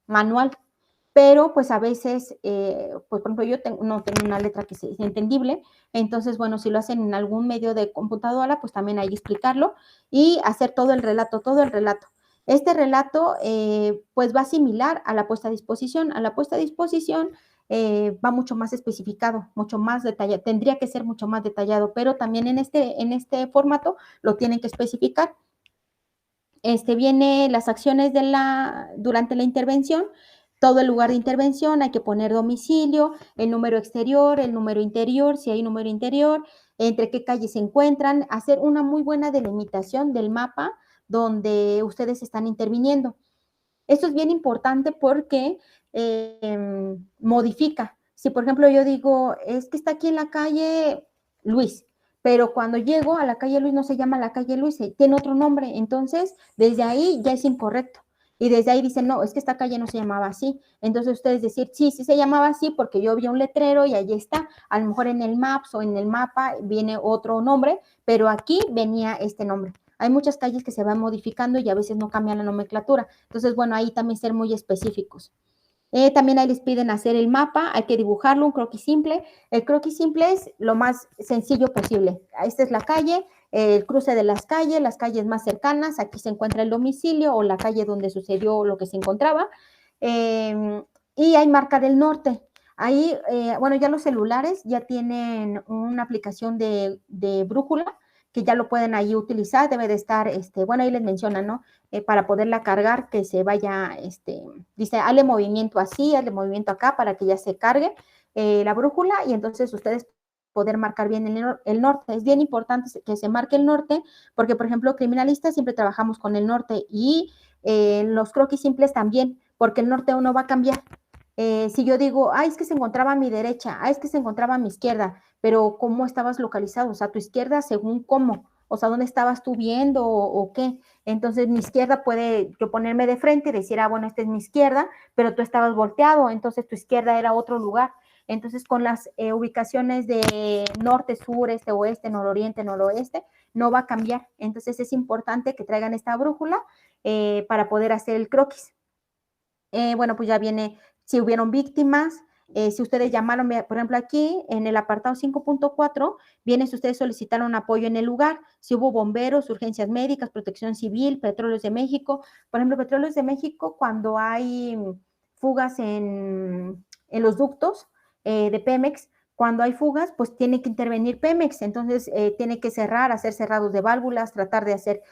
manual, pero pues a veces, pues por ejemplo, yo no tengo una letra que sea entendible, entonces, bueno, si lo hacen en algún medio de computadora, pues también hay que explicarlo y hacer todo el relato, todo el relato. Este relato, pues va similar a la puesta a disposición. A la puesta a disposición va mucho más especificado, mucho más detallado, tendría que ser mucho más detallado, pero también en este formato lo tienen que especificar. Viene las acciones durante la intervención, todo el lugar de intervención, hay que poner domicilio, el número exterior, el número interior, si hay número interior, entre qué calles se encuentran, hacer una muy buena delimitación del mapa donde ustedes están interviniendo. Esto es bien importante porque modifica. Si, por ejemplo, yo digo, es que está aquí en la calle Luis, pero cuando llego a la calle Luis no se llama la calle Luis, tiene otro nombre, entonces desde ahí ya es incorrecto. Y desde ahí dicen, no, es que esta calle no se llamaba así. Entonces ustedes decir, sí, sí se llamaba así porque yo vi un letrero y ahí está. A lo mejor en el Maps o en el mapa viene otro nombre, pero aquí venía este nombre. Hay muchas calles que se van modificando y a veces no cambian la nomenclatura. Entonces, bueno, ahí también ser muy específicos. También ahí les piden hacer el mapa, hay que dibujarlo, un croquis simple. El croquis simple es lo más sencillo posible. Esta es la calle, el cruce de las calles más cercanas, aquí se encuentra el domicilio o la calle donde sucedió lo que se encontraba. Y hay marca del norte. Ahí, bueno, ya los celulares ya tienen una aplicación de brújula, que ya lo pueden ahí utilizar, debe de estar, bueno, ahí les mencionan, ¿no? Para poderla cargar, que se vaya, dice, hazle movimiento así, hazle movimiento acá, para que ya se cargue la brújula, y entonces ustedes poder marcar bien el norte. Es bien importante que se marque el norte, porque, por ejemplo, criminalistas siempre trabajamos con el norte, y los croquis simples también, porque el norte uno va a cambiar. Si yo digo, ay, es que se encontraba a mi derecha, ay, es que se encontraba a mi izquierda, pero ¿cómo estabas localizado? O sea, tu izquierda según cómo, o sea, ¿dónde estabas tú viendo o qué? Entonces, mi izquierda puede yo ponerme de frente y decir, ah, bueno, esta es mi izquierda, pero tú estabas volteado, entonces tu izquierda era otro lugar. Entonces, con las ubicaciones de norte, sur, este, oeste, nororiente, noroeste, no va a cambiar. Entonces, es importante que traigan esta brújula para poder hacer el croquis. Bueno, pues ya viene si hubieron víctimas, si ustedes llamaron, por ejemplo, aquí en el apartado 5.4, viene si ustedes solicitaron apoyo en el lugar, si hubo bomberos, urgencias médicas, protección civil, Petróleos de México. Por ejemplo, Petróleos de México, cuando hay fugas en los ductos, de Pemex, cuando hay fugas, pues tiene que intervenir Pemex, entonces tiene que cerrar, hacer cerrados de válvulas, tratar de hacer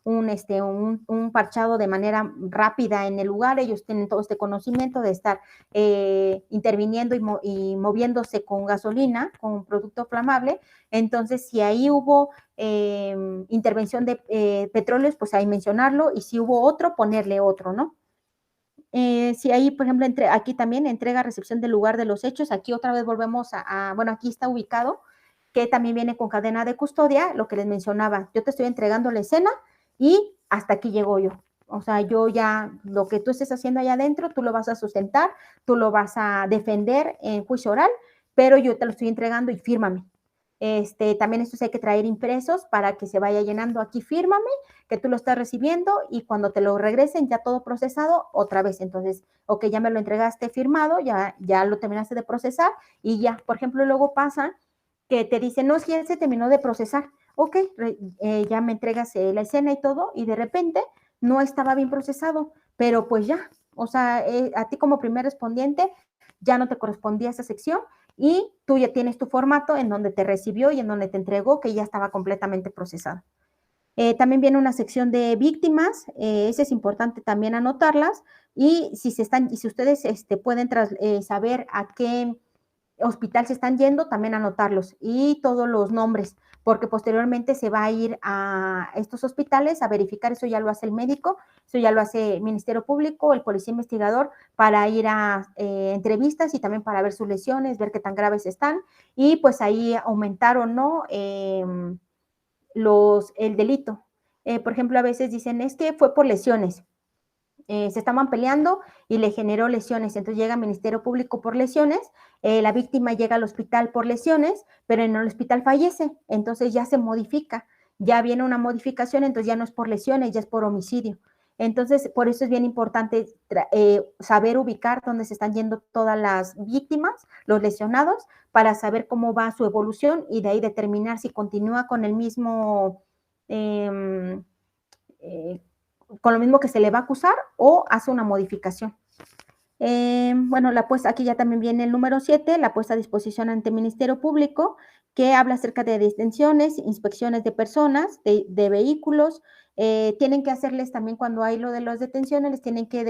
un parchado de manera rápida en el lugar. Ellos tienen todo este conocimiento de estar interviniendo y moviéndose con gasolina, con un producto flamable. Entonces, si ahí hubo intervención de petróleos, pues ahí mencionarlo, y si hubo otro, ponerle otro, ¿no? Si ahí, por ejemplo, aquí también entrega, recepción del lugar de los hechos, aquí otra vez volvemos bueno, aquí está ubicado, que también viene con cadena de custodia, lo que les mencionaba, yo te estoy entregando la escena y hasta aquí llego yo. O sea, yo ya, lo que tú estés haciendo allá adentro, tú lo vas a sustentar, tú lo vas a defender en juicio oral, pero yo te lo estoy entregando y fírmame. También estos hay que traer impresos para que se vaya llenando aquí, fírmame, que tú lo estás recibiendo, y cuando te lo regresen ya todo procesado, otra vez. Entonces, ok, ya me lo entregaste firmado, ya lo terminaste de procesar y ya. Por ejemplo, luego pasa que te dicen, no, es que ya se terminó de procesar. Ok, ya me entregas la escena y todo, y de repente no estaba bien procesado, pero pues ya, o sea, a ti como primer respondiente ya no te correspondía esa sección, y tú ya tienes tu formato en donde te recibió y en donde te entregó, que ya estaba completamente procesado. También viene una sección de víctimas, ese es importante también anotarlas, y si ustedes pueden saber a qué hospital se están yendo, también anotarlos, y todos los nombres, porque posteriormente se va a ir a estos hospitales a verificar. Eso ya lo hace el médico, eso ya lo hace el Ministerio Público, el policía investigador, para ir a entrevistas y también para ver sus lesiones, ver qué tan graves están, y pues ahí aumentar o no el delito. Por ejemplo, a veces dicen, es que fue por lesiones. Se estaban peleando y le generó lesiones, entonces llega al Ministerio Público por lesiones, la víctima llega al hospital por lesiones, pero en el hospital fallece, entonces ya se modifica, ya viene una modificación, entonces ya no es por lesiones, ya es por homicidio. Entonces, por eso es bien importante saber ubicar dónde se están yendo todas las víctimas, los lesionados, para saber cómo va su evolución y de ahí determinar si continúa con el mismo con lo mismo que se le va a acusar, o hace una modificación. Bueno, aquí ya también viene el número 7, la puesta a disposición ante el Ministerio Público, que habla acerca de detenciones, inspecciones de personas, de vehículos. Tienen que hacerles también, cuando hay lo de las detenciones, les tienen que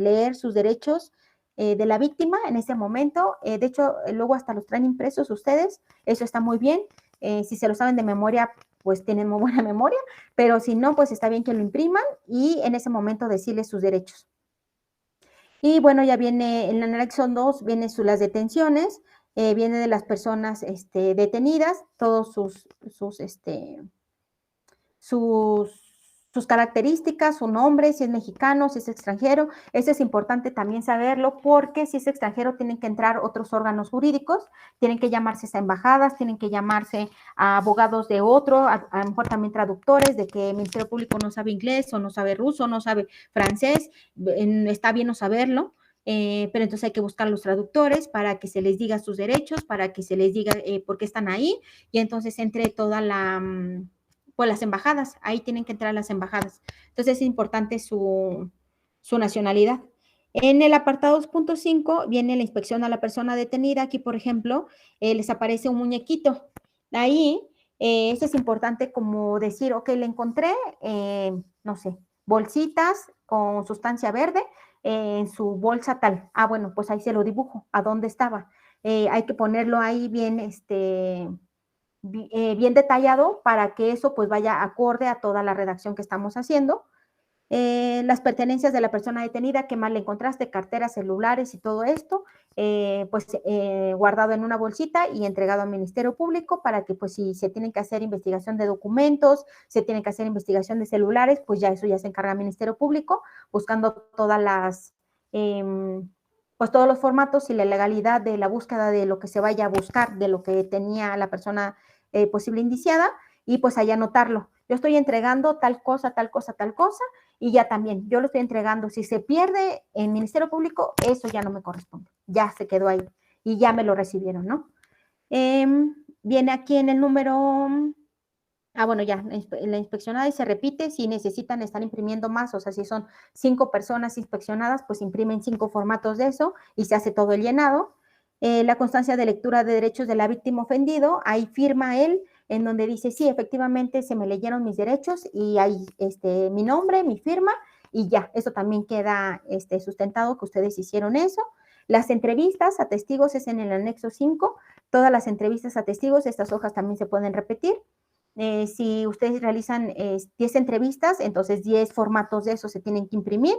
leer sus derechos de la víctima en ese momento. De hecho, luego hasta los traen impresos ustedes, eso está muy bien. Si se lo saben de memoria, pues tienen muy buena memoria, pero si no, pues está bien que lo impriman y en ese momento decirles sus derechos. Y bueno, ya viene en el anexo 2, vienen las detenciones, viene de las personas detenidas, todos sus características, su nombre, si es mexicano, si es extranjero. Eso es importante también saberlo, porque si es extranjero tienen que entrar otros órganos jurídicos, tienen que llamarse a embajadas, tienen que llamarse a abogados de otro, a lo mejor también traductores, de que el Ministerio Público no sabe inglés, o no sabe ruso, no sabe francés, está bien no saberlo. Pero entonces hay que buscar los traductores para que se les diga sus derechos, para que se les diga por qué están ahí, y entonces entre toda pues las embajadas, ahí tienen que entrar las embajadas. Entonces es importante su nacionalidad. En el apartado 2.5 viene la inspección a la persona detenida. Aquí, por ejemplo, les aparece un muñequito. Ahí, eso es importante, como decir, ok, le encontré, no sé, bolsitas con sustancia verde en su bolsa tal. Ah, bueno, pues ahí se lo dibujo, a dónde estaba. Hay que ponerlo ahí bien, bien detallado, para que eso pues vaya acorde a toda la redacción que estamos haciendo. Las pertenencias de la persona detenida, ¿qué más le encontraste? Carteras, celulares y todo esto, guardado en una bolsita y entregado al Ministerio Público, para que pues si se tienen que hacer investigación de documentos, se tienen que hacer investigación de celulares, pues ya eso ya se encarga el Ministerio Público, buscando todas pues todos los formatos y la legalidad de la búsqueda de lo que se vaya a buscar, de lo que tenía la persona posible indiciada, y pues allá anotarlo. Yo estoy entregando tal cosa, tal cosa, tal cosa, y ya también yo lo estoy entregando. Si se pierde en Ministerio Público, eso ya no me corresponde, ya se quedó ahí y ya me lo recibieron, ¿no? Viene aquí en el número, bueno, ya la inspeccionada, y se repite. Si necesitan estar imprimiendo más, o sea, si son 5 personas inspeccionadas, pues imprimen 5 formatos de eso y se hace todo el llenado. La constancia de lectura de derechos de la víctima ofendido, ahí firma él, en donde dice, sí, efectivamente se me leyeron mis derechos y hay mi nombre, mi firma, y ya, eso también queda sustentado que ustedes hicieron eso. Las entrevistas a testigos es en el anexo 5, todas las entrevistas a testigos, estas hojas también se pueden repetir. Si ustedes realizan 10 entrevistas, entonces 10 formatos de eso se tienen que imprimir.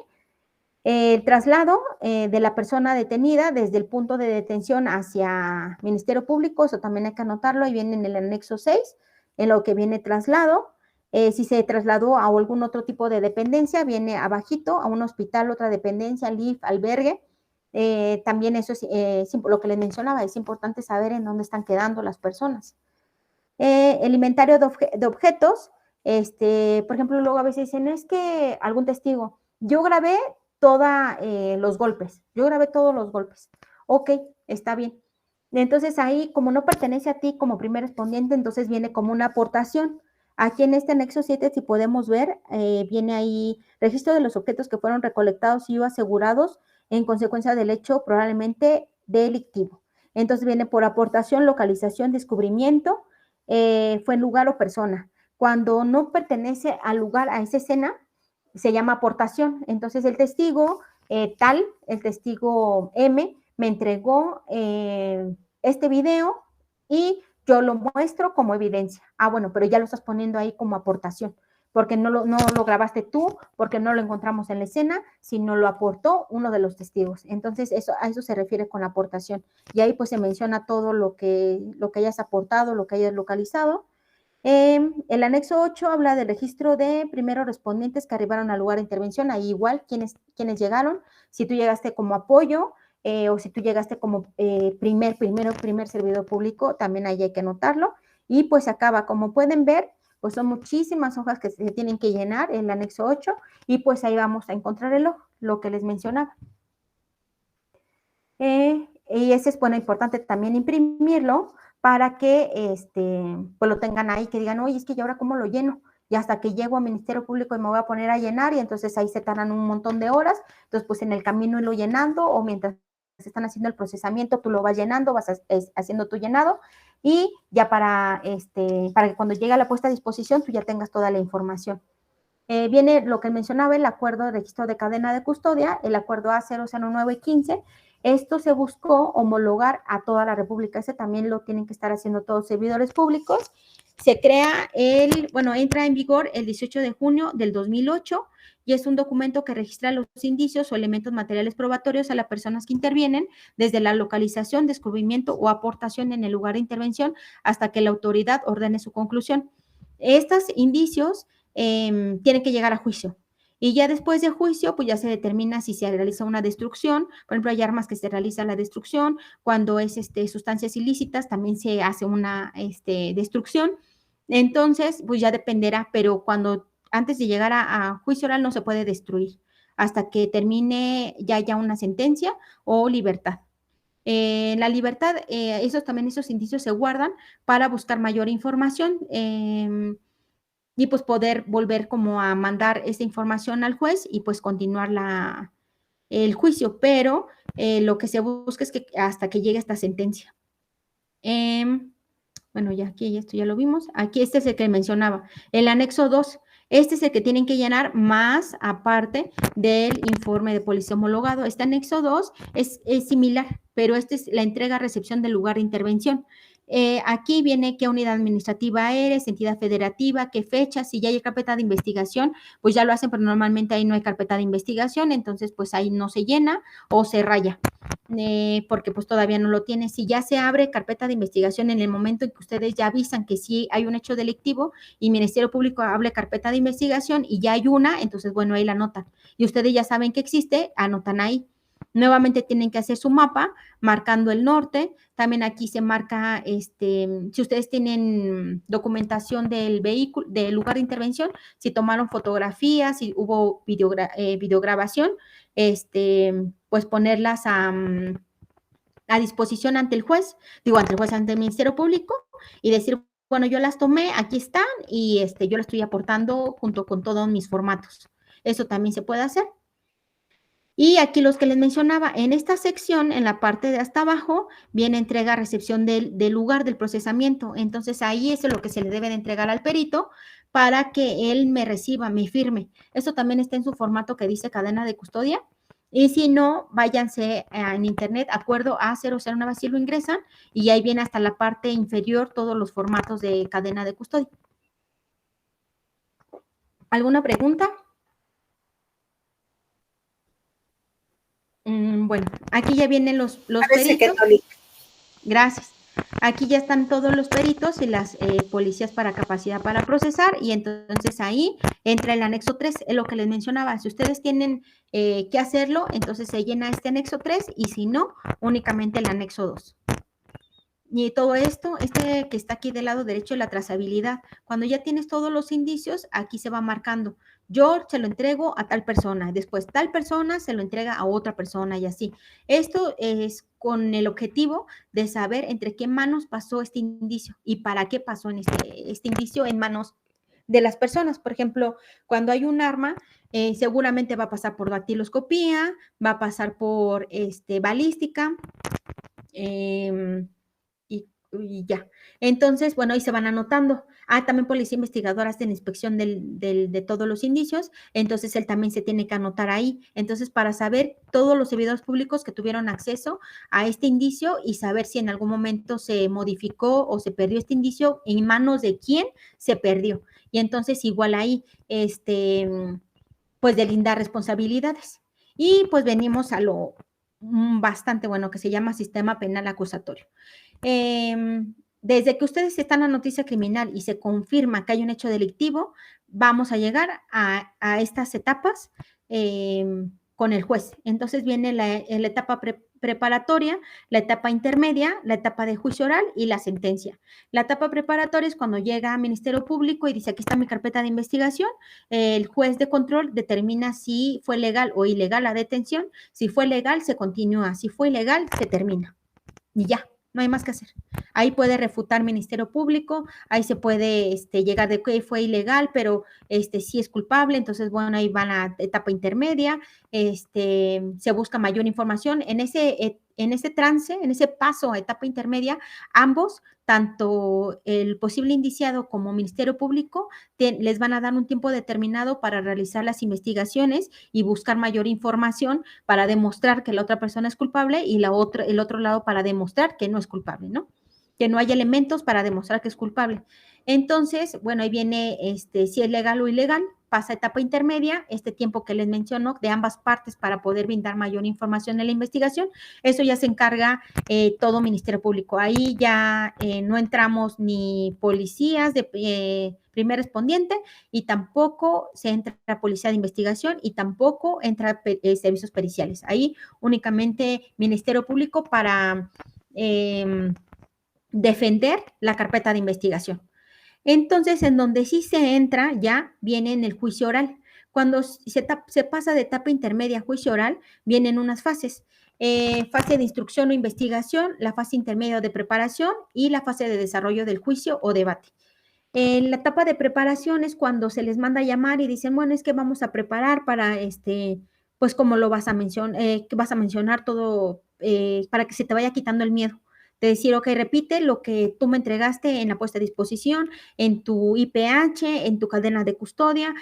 El traslado de la persona detenida desde el punto de detención hacia Ministerio Público, eso también hay que anotarlo, ahí viene en el anexo 6, en lo que viene traslado. Si se trasladó a algún otro tipo de dependencia, viene abajito, a un hospital, otra dependencia, LIF, albergue. También eso es lo que les mencionaba, es importante saber en dónde están quedando las personas. El inventario de objetos, por ejemplo, luego a veces dicen, es que algún testigo, yo grabé todos los golpes, ok, está bien. Entonces ahí, como no pertenece a ti como primer respondiente, entonces viene como una aportación. Aquí en este anexo 7, si podemos ver, viene ahí registro de los objetos que fueron recolectados y o asegurados en consecuencia del hecho probablemente delictivo. Entonces viene por aportación, localización, descubrimiento, fue lugar o persona. Cuando no pertenece al lugar, a esa escena, se llama aportación. Entonces el testigo el testigo M, me entregó este video y yo lo muestro como evidencia. Bueno, pero ya lo estás poniendo ahí como aportación, porque no lo grabaste tú, porque no lo encontramos en la escena, sino lo aportó uno de los testigos. Entonces, a eso se refiere con la aportación. Y ahí pues se menciona todo lo que hayas aportado, lo que hayas localizado. El anexo 8 habla del registro de primeros respondientes que arribaron al lugar de intervención, ahí igual, quienes llegaron, si tú llegaste como apoyo o si tú llegaste como primer servidor público, también ahí hay que anotarlo. Y pues acaba, como pueden ver, pues son muchísimas hojas que se tienen que llenar en el anexo 8 y pues ahí vamos a encontrar lo que les mencionaba. Y ese es, bueno, importante también imprimirlo para que pues lo tengan ahí, que digan, oye, es que ¿y ahora cómo lo lleno? Y hasta que llego a Ministerio Público y me voy a poner a llenar, y entonces ahí se tardan un montón de horas, entonces pues en el camino irlo llenando, o mientras están haciendo el procesamiento, tú lo vas llenando, vas haciendo tu llenado, y ya para que cuando llegue a la puesta a disposición, tú ya tengas toda la información. Viene lo que mencionaba, el acuerdo de registro de cadena de custodia, el acuerdo A009 y 15. Esto se buscó homologar a toda la República. Ese también lo tienen que estar haciendo todos los servidores públicos. Se crea entra en vigor el 18 de junio del 2008 y es un documento que registra los indicios o elementos materiales probatorios a las personas que intervienen desde la localización, descubrimiento o aportación en el lugar de intervención hasta que la autoridad ordene su conclusión. Estos indicios tienen que llegar a juicio. Y ya después de juicio, pues ya se determina si se realiza una destrucción. Por ejemplo, hay armas que se realiza la destrucción. Cuando es sustancias ilícitas, también se hace una destrucción. Entonces, pues ya dependerá, pero antes de llegar a juicio oral no se puede destruir hasta que termine ya haya una sentencia o libertad. La libertad, esos indicios se guardan para buscar mayor información. Y pues poder volver como a mandar esa información al juez y pues continuar el juicio, pero lo que se busca es que hasta que llegue esta sentencia. Bueno, ya aquí esto ya lo vimos. Aquí este es el que mencionaba, el anexo 2. Este es el que tienen que llenar más aparte del informe de policía homologado. Este anexo 2 es similar, pero este es la entrega-recepción del lugar de intervención. Aquí viene qué unidad administrativa eres, entidad federativa, qué fecha, si ya hay carpeta de investigación, pues ya lo hacen, pero normalmente ahí no hay carpeta de investigación, entonces pues ahí no se llena o se raya, porque pues todavía no lo tiene. Si ya se abre carpeta de investigación en el momento en que ustedes ya avisan que sí hay un hecho delictivo y Ministerio Público abre carpeta de investigación y ya hay una, entonces bueno, ahí la anotan. Y ustedes ya saben que existe, anotan ahí. Nuevamente tienen que hacer su mapa marcando el norte. También aquí se marca, si ustedes tienen documentación del vehículo, del lugar de intervención, si tomaron fotografías, si hubo videograbación, pues ponerlas a disposición ante el juez, ante el Ministerio Público y decir, bueno, yo las tomé, aquí están y yo las estoy aportando junto con todos mis formatos. Eso también se puede hacer. Y aquí los que les mencionaba, en esta sección, en la parte de hasta abajo, viene entrega, recepción del lugar del procesamiento. Entonces, ahí es lo que se le debe de entregar al perito para que él me reciba, me firme. Eso también está en su formato que dice cadena de custodia. Y si no, váyanse en internet, acuerdo A009, así lo ingresan, y ahí viene hasta la parte inferior todos los formatos de cadena de custodia. ¿Alguna pregunta? Bueno, aquí ya vienen los Parece que peritos. Tony. Gracias. Aquí ya están todos los peritos y las policías para capacidad para procesar, y entonces ahí entra el anexo 3, es lo que les mencionaba. Si ustedes tienen que hacerlo, entonces se llena este anexo 3, y si no, únicamente el anexo 2. Y todo esto, que está aquí del lado derecho, la trazabilidad. Cuando ya tienes todos los indicios, aquí se va marcando. Yo se lo entrego a tal persona, después tal persona se lo entrega a otra persona, y así. Esto es con el objetivo de saber entre qué manos pasó este indicio y para qué pasó en este indicio en manos de las personas. Por ejemplo, cuando hay un arma, seguramente va a pasar por dactiloscopía, va a pasar por balística, y ya. Entonces, bueno, ahí se van anotando. También policía investigadora hace la inspección de todos los indicios, entonces él también se tiene que anotar ahí. Entonces, para saber todos los servidores públicos que tuvieron acceso a este indicio y saber si en algún momento se modificó o se perdió este indicio, en manos de quién se perdió. Y entonces, igual ahí, pues delindar responsabilidades. Y pues venimos a lo bastante bueno que se llama sistema penal acusatorio. Desde que ustedes están en noticia criminal y se confirma que hay un hecho delictivo, vamos a llegar a estas etapas con el juez. Entonces viene la etapa preparatoria, la etapa intermedia, la etapa de juicio oral y la sentencia. La etapa preparatoria es cuando llega a Ministerio Público y dice: aquí está mi carpeta de investigación. El juez de control determina si fue legal o ilegal la detención. Si fue legal, se continúa. Si fue ilegal, se termina. Y ya, no hay más que hacer. Ahí puede refutar Ministerio Público, ahí se puede llegar de que fue ilegal, pero sí es culpable. Entonces, bueno, ahí va la etapa intermedia, se busca mayor información. En ese trance, en ese paso a etapa intermedia, ambos, tanto el posible indiciado como Ministerio Público, les van a dar un tiempo determinado para realizar las investigaciones y buscar mayor información para demostrar que la otra persona es culpable, y el otro lado para demostrar que no es culpable, ¿no? Que no hay elementos para demostrar que es culpable. Entonces, bueno, ahí viene si es legal o ilegal, pasa a etapa intermedia, este tiempo que les menciono de ambas partes para poder brindar mayor información en la investigación. Eso ya se encarga todo Ministerio Público. Ahí ya no entramos ni policías de primer respondiente, y tampoco se entra policía de investigación, y tampoco entra servicios periciales. Ahí únicamente Ministerio Público para defender la carpeta de investigación. Entonces, en donde sí se entra, ya viene en el juicio oral. Cuando se pasa de etapa intermedia a juicio oral, vienen unas fases. Fase de instrucción o investigación, la fase intermedia de preparación y la fase de desarrollo del juicio o debate. En la etapa de preparación es cuando se les manda a llamar y dicen: bueno, es que vamos a preparar para pues como lo vas a mencionar todo, para que se te vaya quitando el miedo. De decir: ok, repite lo que tú me entregaste en la puesta a disposición, en tu IPH, en tu cadena de custodia,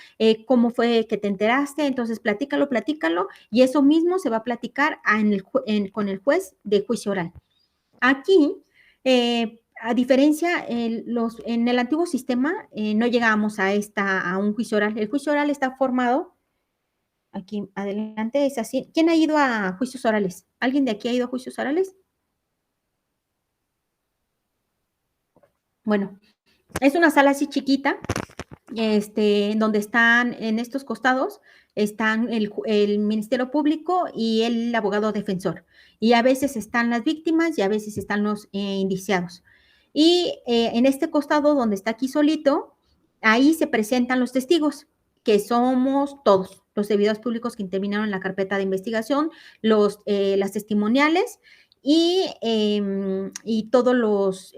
cómo fue que te enteraste. Entonces, platícalo, y eso mismo se va a platicar con el juez de juicio oral. Aquí, a diferencia, en el antiguo sistema no llegábamos a un juicio oral. El juicio oral está formado, aquí adelante es así. ¿Quién ha ido a juicios orales? ¿Alguien de aquí ha ido a juicios orales? Bueno, es una sala así chiquita, donde están en estos costados, están el Ministerio Público y el abogado defensor. Y a veces están las víctimas y a veces están los indiciados. Y en este costado, donde está aquí solito, ahí se presentan los testigos, que somos todos los servidores públicos que intervinieron en la carpeta de investigación, las testimoniales y todos los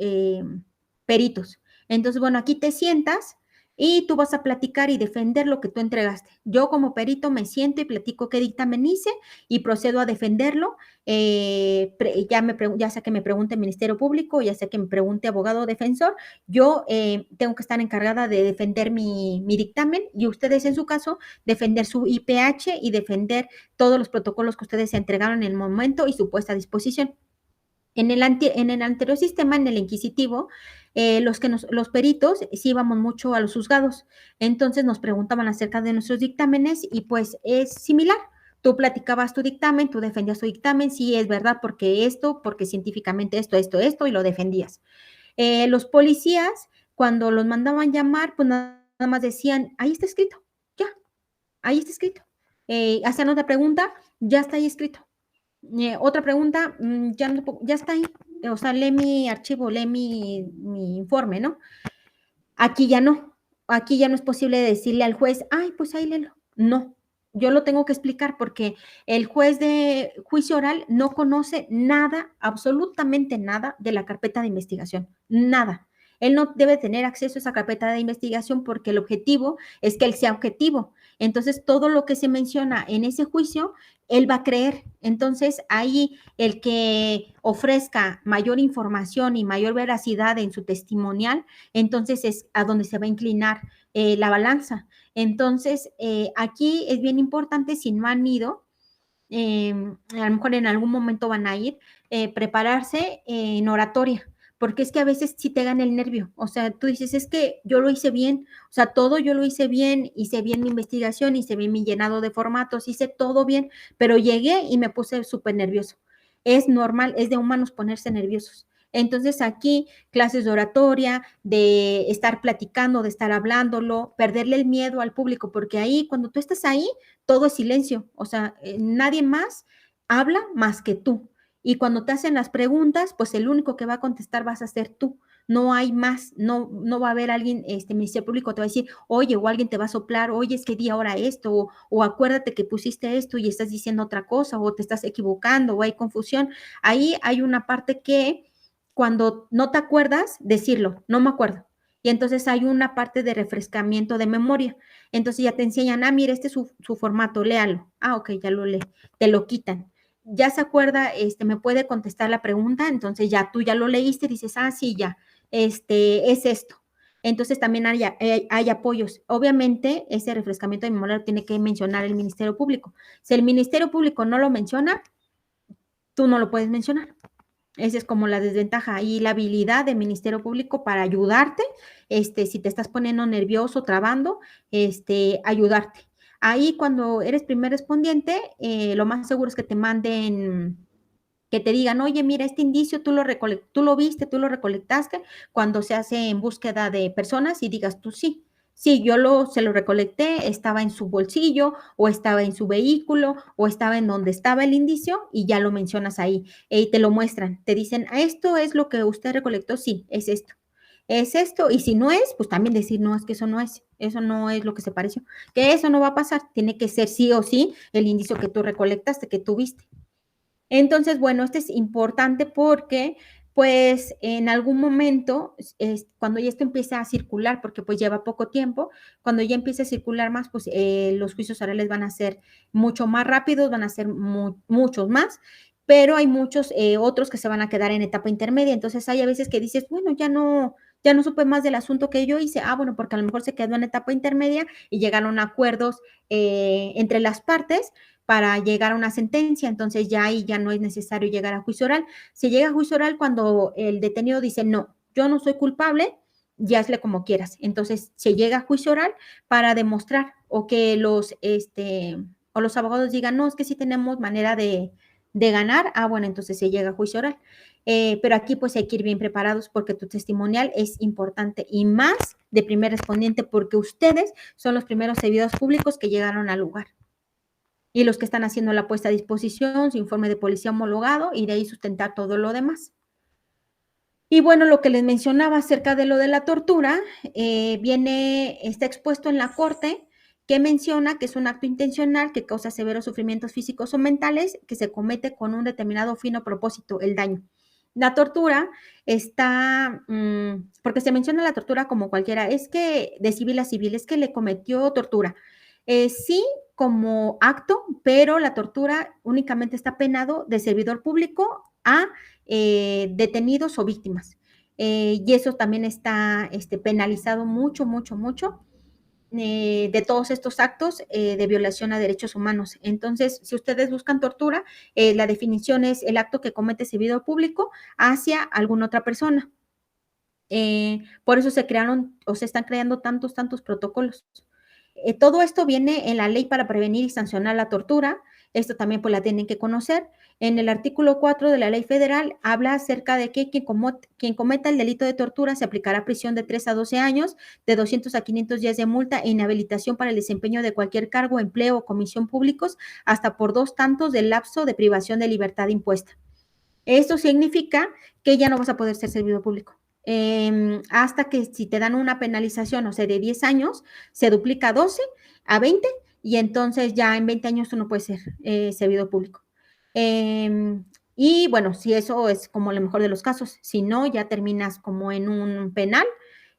peritos. Entonces, bueno, aquí te sientas y tú vas a platicar y defender lo que tú entregaste. Yo como perito me siento y platico qué dictamen hice y procedo a defenderlo. Ya sea que me pregunte el Ministerio Público, ya sea que me pregunte abogado o defensor, yo tengo que estar encargada de defender mi dictamen y ustedes en su caso defender su IPH y defender todos los protocolos que ustedes se entregaron en el momento y su puesta a disposición. En el anterior sistema, en el inquisitivo, los peritos sí íbamos mucho a los juzgados, entonces nos preguntaban acerca de nuestros dictámenes y pues es similar. Tú platicabas tu dictamen, tú defendías tu dictamen, sí es verdad porque esto, porque científicamente esto, y lo defendías. Los policías, cuando los mandaban llamar, pues nada más decían, ahí está escrito, ya, ahí está escrito. Hacían otra pregunta, ya está ahí escrito. Otra pregunta, ya está ahí. O sea, lee mi archivo, lee mi informe, ¿no? Aquí ya no. Aquí ya no es posible decirle al juez, ay, pues ahí léelo. No, yo lo tengo que explicar porque el juez de juicio oral no conoce nada, absolutamente nada de la carpeta de investigación. Nada. Él no debe tener acceso a esa carpeta de investigación porque el objetivo es que él sea objetivo. Entonces, todo lo que se menciona en ese juicio, él va a creer. Entonces, ahí el que ofrezca mayor información y mayor veracidad en su testimonial, entonces es a donde se va a inclinar la balanza. Entonces, aquí es bien importante, si no han ido, a lo mejor en algún momento van a ir, prepararse en oratoria, porque es que a veces sí te gana el nervio, o sea, tú dices, es que yo lo hice bien, o sea, todo yo lo hice bien mi investigación, hice bien mi llenado de formatos, hice todo bien, pero llegué y me puse súper nervioso. Es normal, es de humanos ponerse nerviosos. Entonces aquí clases de oratoria, de estar platicando, de estar hablándolo, perderle el miedo al público, porque ahí, cuando tú estás ahí, todo es silencio, o sea, nadie más habla más que tú. Y cuando te hacen las preguntas, pues el único que va a contestar vas a ser tú. No hay más, no va a haber alguien, Ministerio Público te va a decir, oye, o alguien te va a soplar, oye, es que di ahora esto, o acuérdate que pusiste esto y estás diciendo otra cosa, o te estás equivocando, o hay confusión. Ahí hay una parte que cuando no te acuerdas, decirlo, no me acuerdo. Y entonces hay una parte de refrescamiento de memoria. Entonces ya te enseñan, mire, este es su formato, léalo. Ok, ya lo lee, te lo quitan. Ya se acuerda, me puede contestar la pregunta, entonces ya tú ya lo leíste, dices, sí, ya, es esto. Entonces también hay apoyos. Obviamente, ese refrescamiento de memoria lo tiene que mencionar el Ministerio Público. Si el Ministerio Público no lo menciona, tú no lo puedes mencionar. Esa es como la desventaja y la habilidad del Ministerio Público para ayudarte, si te estás poniendo nervioso, trabando, ayudarte. Ahí cuando eres primer respondiente, lo más seguro es que te manden, que te digan, oye, mira, este indicio tú lo viste, tú lo recolectaste, cuando se hace en búsqueda de personas y digas tú sí. Sí, se lo recolecté, estaba en su bolsillo o estaba en su vehículo o estaba en donde estaba el indicio y ya lo mencionas ahí y te lo muestran. Te dicen, esto es lo que usted recolectó, sí, es esto. Es esto, y si no es, pues también decir, no, es que eso no es lo que se pareció, que eso no va a pasar, tiene que ser sí o sí el indicio que tú recolectaste, que tú viste. Entonces, bueno, esto es importante porque, pues, en algún momento, cuando ya esto empieza a circular, porque pues lleva poco tiempo, cuando ya empiece a circular más, pues los juicios orales van a ser mucho más rápidos, van a ser muchos más, pero hay muchos otros que se van a quedar en etapa intermedia. Entonces, hay a veces que dices, bueno, ya no supe más del asunto que yo hice. Bueno, porque a lo mejor se quedó en etapa intermedia y llegaron a acuerdos entre las partes para llegar a una sentencia, entonces ya ahí ya no es necesario llegar a juicio oral. Se llega a juicio oral cuando el detenido dice, no, yo no soy culpable, y hazle como quieras. Entonces se llega a juicio oral para demostrar o que los abogados digan, no, es que sí tenemos manera de ganar, bueno, entonces se llega a juicio oral. Pero aquí pues hay que ir bien preparados porque tu testimonial es importante y más de primer respondiente porque ustedes son los primeros servidores públicos que llegaron al lugar y los que están haciendo la puesta a disposición, su informe de policía homologado y de ahí sustentar todo lo demás. Y bueno, lo que les mencionaba acerca de lo de la tortura, está expuesto en la corte que menciona que es un acto intencional que causa severos sufrimientos físicos o mentales que se comete con un determinado fin o propósito, el daño. La tortura está, porque se menciona la tortura como cualquiera, es que de civil a civil, es que le cometió tortura. Sí, como acto, pero la tortura únicamente está penado de servidor público a detenidos o víctimas. Y eso también está penalizado mucho, mucho, mucho de todos estos actos de violación a derechos humanos. Entonces, si ustedes buscan tortura, la definición es el acto que comete servidor público hacia alguna otra persona. Por eso se crearon o se están creando tantos protocolos. Todo esto viene en la ley para prevenir y sancionar la tortura. Esto también pues la tienen que conocer. En el artículo 4 de la ley federal habla acerca de que quien cometa el delito de tortura se aplicará prisión de 3 a 12 años, de 200 a 500 días de multa e inhabilitación para el desempeño de cualquier cargo, empleo o comisión públicos, hasta por 2 tantos del lapso de privación de libertad impuesta. Esto significa que ya no vas a poder ser servidor público. Hasta que si te dan una penalización, o sea, de 10 años, se duplica a 12, a 20, y entonces ya en 20 años tú no puedes ser servidor público. Y bueno, si eso es como lo mejor de los casos, si no, ya terminas como en un penal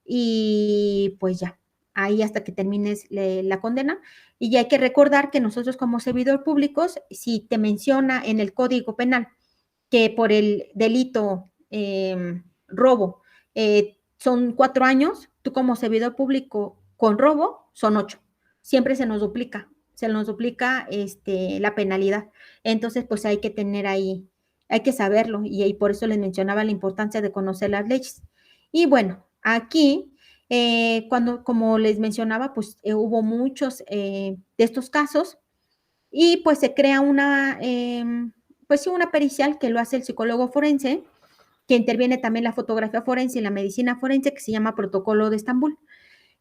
y pues ya, ahí hasta que termines la condena. Y ya hay que recordar que nosotros como servidor públicos, si te menciona en el Código Penal que por el delito robo son 4 años, tú como servidor público con robo son 8. Siempre se nos duplica la penalidad. Entonces, pues hay que tener ahí, hay que saberlo y por eso les mencionaba la importancia de conocer las leyes. Y bueno, aquí, como les mencionaba, pues hubo muchos de estos casos y pues se crea una pericial que lo hace el psicólogo forense, que interviene también la fotografía forense y la medicina forense, que se llama Protocolo de Estambul.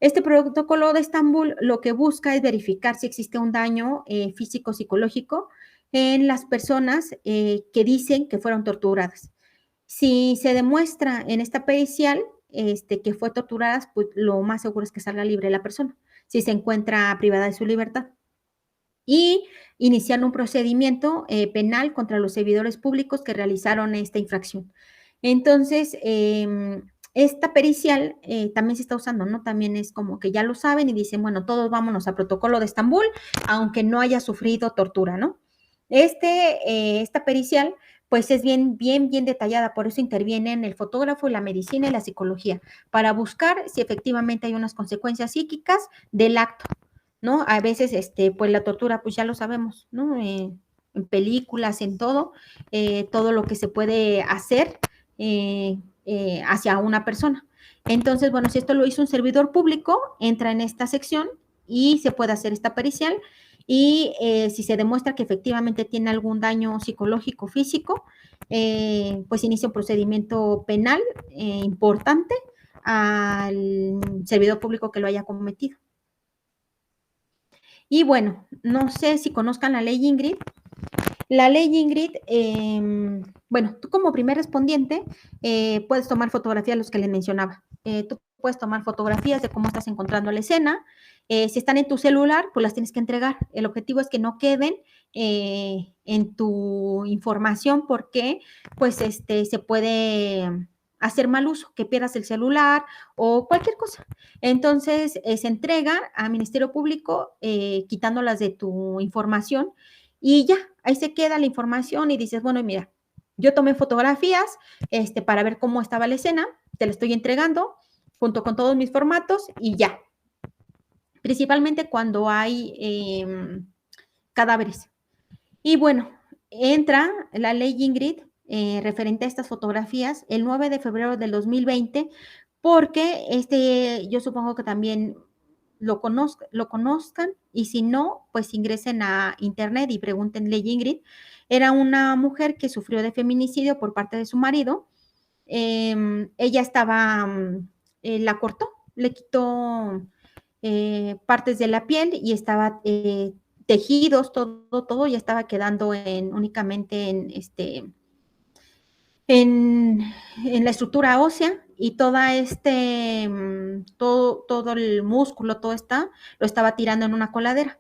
Este protocolo de Estambul lo que busca es verificar si existe un daño físico-psicológico en las personas que dicen que fueron torturadas. Si se demuestra en esta pericial que fue torturada, pues lo más seguro es que salga libre la persona, si se encuentra privada de su libertad. Y iniciar un procedimiento penal contra los servidores públicos que realizaron esta infracción. Entonces, esta pericial también se está usando, ¿no? También es como que ya lo saben y dicen, bueno, todos vámonos a Protocolo de Estambul, aunque no haya sufrido tortura, ¿no? Esta pericial, pues es bien detallada, por eso intervienen el fotógrafo, la medicina y la psicología, para buscar si efectivamente hay unas consecuencias psíquicas del acto, ¿no? A veces, pues la tortura, pues ya lo sabemos, ¿no? En películas, en todo lo que se puede hacer hacia una persona. Entonces, bueno, si esto lo hizo un servidor público, entra en esta sección y se puede hacer esta pericial y si se demuestra que efectivamente tiene algún daño psicológico, físico, pues inicia un procedimiento penal importante al servidor público que lo haya cometido. Y bueno, no sé si conozcan la ley Ingrid. La ley Ingrid, bueno, tú como primer respondiente puedes tomar fotografías, los que les mencionaba. Tú puedes tomar fotografías de cómo estás encontrando la escena. Si están en tu celular, pues las tienes que entregar. El objetivo es que no queden en tu información porque pues se puede hacer mal uso, que pierdas el celular o cualquier cosa. Entonces, se entrega al Ministerio Público quitándolas de tu información y ya, ahí se queda la información y dices, bueno, mira, yo tomé fotografías para ver cómo estaba la escena, te la estoy entregando junto con todos mis formatos y ya. Principalmente cuando hay cadáveres. Y bueno, entra la ley Ingrid referente a estas fotografías el 9 de febrero del 2020, porque yo supongo que también lo conozcan y si no, pues ingresen a internet y pregunten ley Ingrid. Era una mujer que sufrió de feminicidio por parte de su marido. Ella la cortó, le quitó partes de la piel y estaba tejidos, todo ya estaba quedando únicamente en la estructura ósea y todo el músculo, lo estaba tirando en una coladera.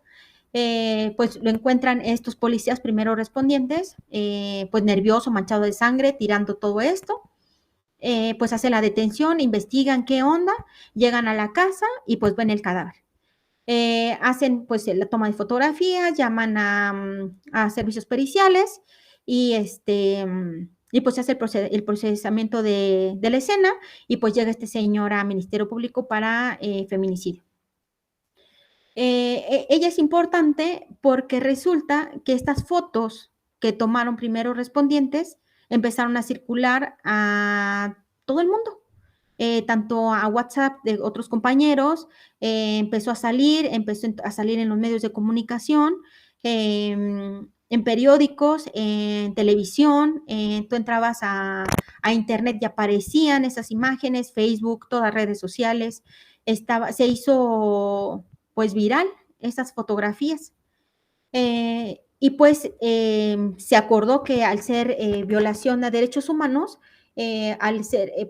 pues lo encuentran estos policías primeros respondientes, pues nervioso, manchado de sangre, tirando todo esto. Pues hacen la detención, investigan qué onda, llegan a la casa y pues ven el cadáver. Hacen pues la toma de fotografías, llaman a servicios periciales y y pues se hace el procesamiento de la escena y pues llega este señor a Ministerio Público para feminicidio. Ella es importante porque resulta que estas fotos que tomaron primeros respondientes empezaron a circular a todo el mundo, tanto a WhatsApp de otros compañeros, empezó a salir en los medios de comunicación, en periódicos, en televisión, tú entrabas a internet y aparecían esas imágenes, Facebook, todas redes sociales, se hizo pues viral esas fotografías. Y pues se acordó que al ser violación a derechos humanos,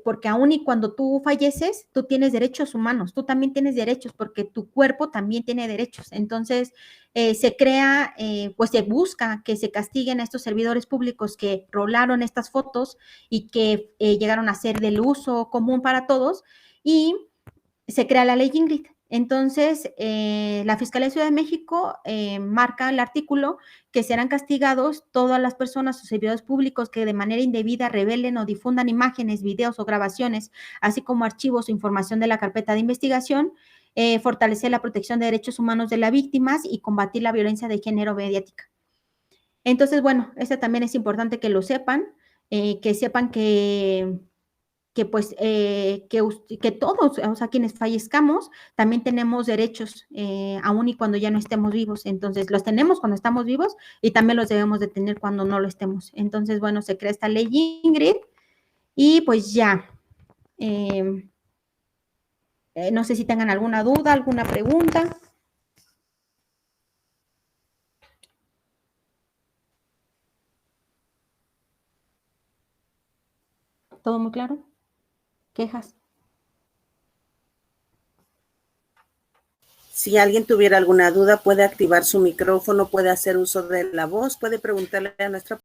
porque aún y cuando tú falleces, tú tienes derechos humanos, tú también tienes derechos porque tu cuerpo también tiene derechos. Entonces se crea, pues se busca que se castiguen a estos servidores públicos que rolaron estas fotos y que llegaron a ser del uso común para todos y se crea la ley Ingrid. Entonces, la Fiscalía de Ciudad de México marca el artículo que serán castigados todas las personas o servidores públicos que de manera indebida revelen o difundan imágenes, videos o grabaciones, así como archivos o información de la carpeta de investigación, fortalecer la protección de derechos humanos de las víctimas y combatir la violencia de género mediática. Entonces, bueno, también es importante que lo sepan, que sepan que pues que todos, o sea, quienes fallezcamos, también tenemos derechos, aún y cuando ya no estemos vivos. Entonces, los tenemos cuando estamos vivos y también los debemos de tener cuando no lo estemos. Entonces, bueno, se crea esta ley Ingrid y pues ya. No sé si tengan alguna duda, alguna pregunta. ¿Todo muy claro? ¿Quejas? Si alguien tuviera alguna duda, puede activar su micrófono, puede hacer uso de la voz, puede preguntarle a nuestra